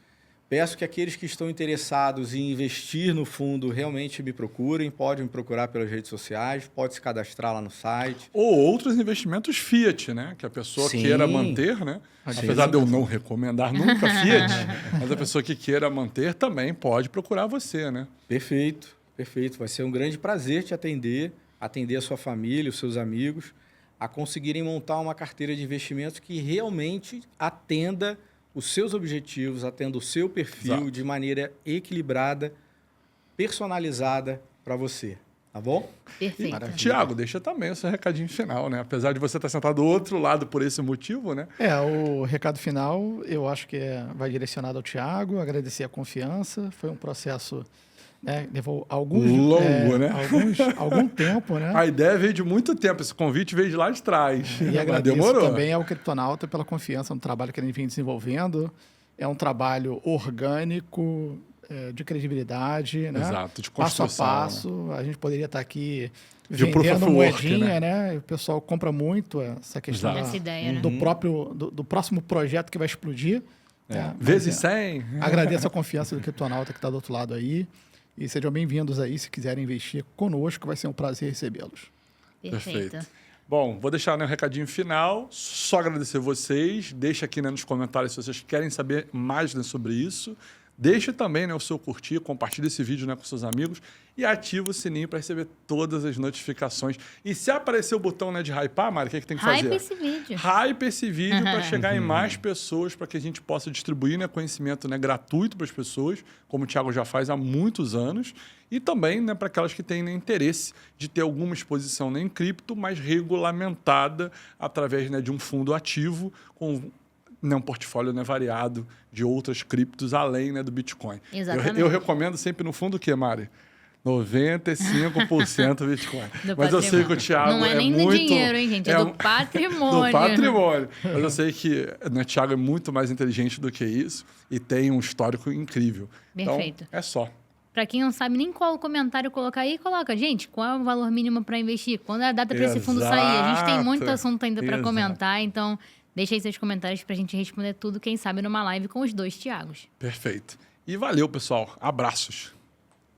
Peço que aqueles que estão interessados em investir no fundo realmente me procurem. Podem me procurar pelas redes sociais, pode se cadastrar lá no site. Ou outros investimentos Fiat, né? Que a pessoa Sim. queira manter, né? Sim. Apesar de eu não recomendar nunca Fiat, mas a pessoa que queira manter também pode procurar você, né? Perfeito, perfeito. Vai ser um grande prazer te atender a sua família, os seus amigos, a conseguirem montar uma carteira de investimentos que realmente atenda os seus objetivos, atenda o seu perfil Exato. de maneira equilibrada, personalizada para você. Tá bom? Perfeito. Maravilha. Tiago, deixa também o seu recadinho final, né? Apesar de você estar sentado do outro lado por esse motivo, né? O recado final, eu acho que vai direcionado ao Thiago, agradecer a confiança. Foi um processo né? Levou Longo, né? algum tempo, né? A ideia veio de muito tempo, esse convite veio de lá de trás. E Mas agradeço demorou. também ao Criptonauta pela confiança no trabalho que ele vem desenvolvendo. É um trabalho orgânico, de credibilidade, né? Exato, de Passo a construção. passo. A gente poderia estar aqui De proof vendendo of work, moedinha, né? E o pessoal compra muito essa questão Exato. Essa ideia, né? do próximo projeto que vai explodir. né? Vezes Mas, 100. agradeço a confiança do Criptonauta que está do outro lado aí. E sejam bem-vindos aí, se quiserem investir conosco, vai ser um prazer recebê-los. Perfeito. Bom, vou deixar um recadinho final. Só agradecer vocês. Deixa aqui, né, nos comentários se vocês querem saber mais, né, sobre isso. Deixe também, né, o seu curtir, compartilhe esse vídeo, né, com seus amigos e ativa o sininho para receber todas as notificações. E se aparecer o botão, né, de hypar, Mari, o que, é que tem que fazer? Hype esse vídeo. Hype esse vídeo para chegar em mais pessoas, para que a gente possa distribuir, né, conhecimento, né, gratuito para as pessoas, como o Thiago já faz há muitos anos. E também, né, para aquelas que têm, né, interesse de ter alguma exposição, né, em cripto, mas regulamentada através, né, de um fundo ativo com, né, um portfólio, né, variado de outras criptos além, né, do Bitcoin. Exatamente. Eu recomendo sempre no fundo o quê, Mari? 95% Bitcoin. Do Mas eu sei que o Thiago Não é nem do muito... dinheiro, hein, gente? É do patrimônio. Do patrimônio. Mas eu sei que, né, o Thiago é muito mais inteligente do que isso e tem um histórico incrível. Perfeito. Então, é só. Pra quem não sabe nem qual comentário colocar aí, coloca. Gente, qual é o valor mínimo para investir? Quando é a data para esse fundo sair? A gente tem muito assunto ainda para Exato. comentar, então deixa aí seus comentários pra gente responder tudo, quem sabe numa live com os dois Thiagos. Perfeito. E valeu, pessoal. Abraços.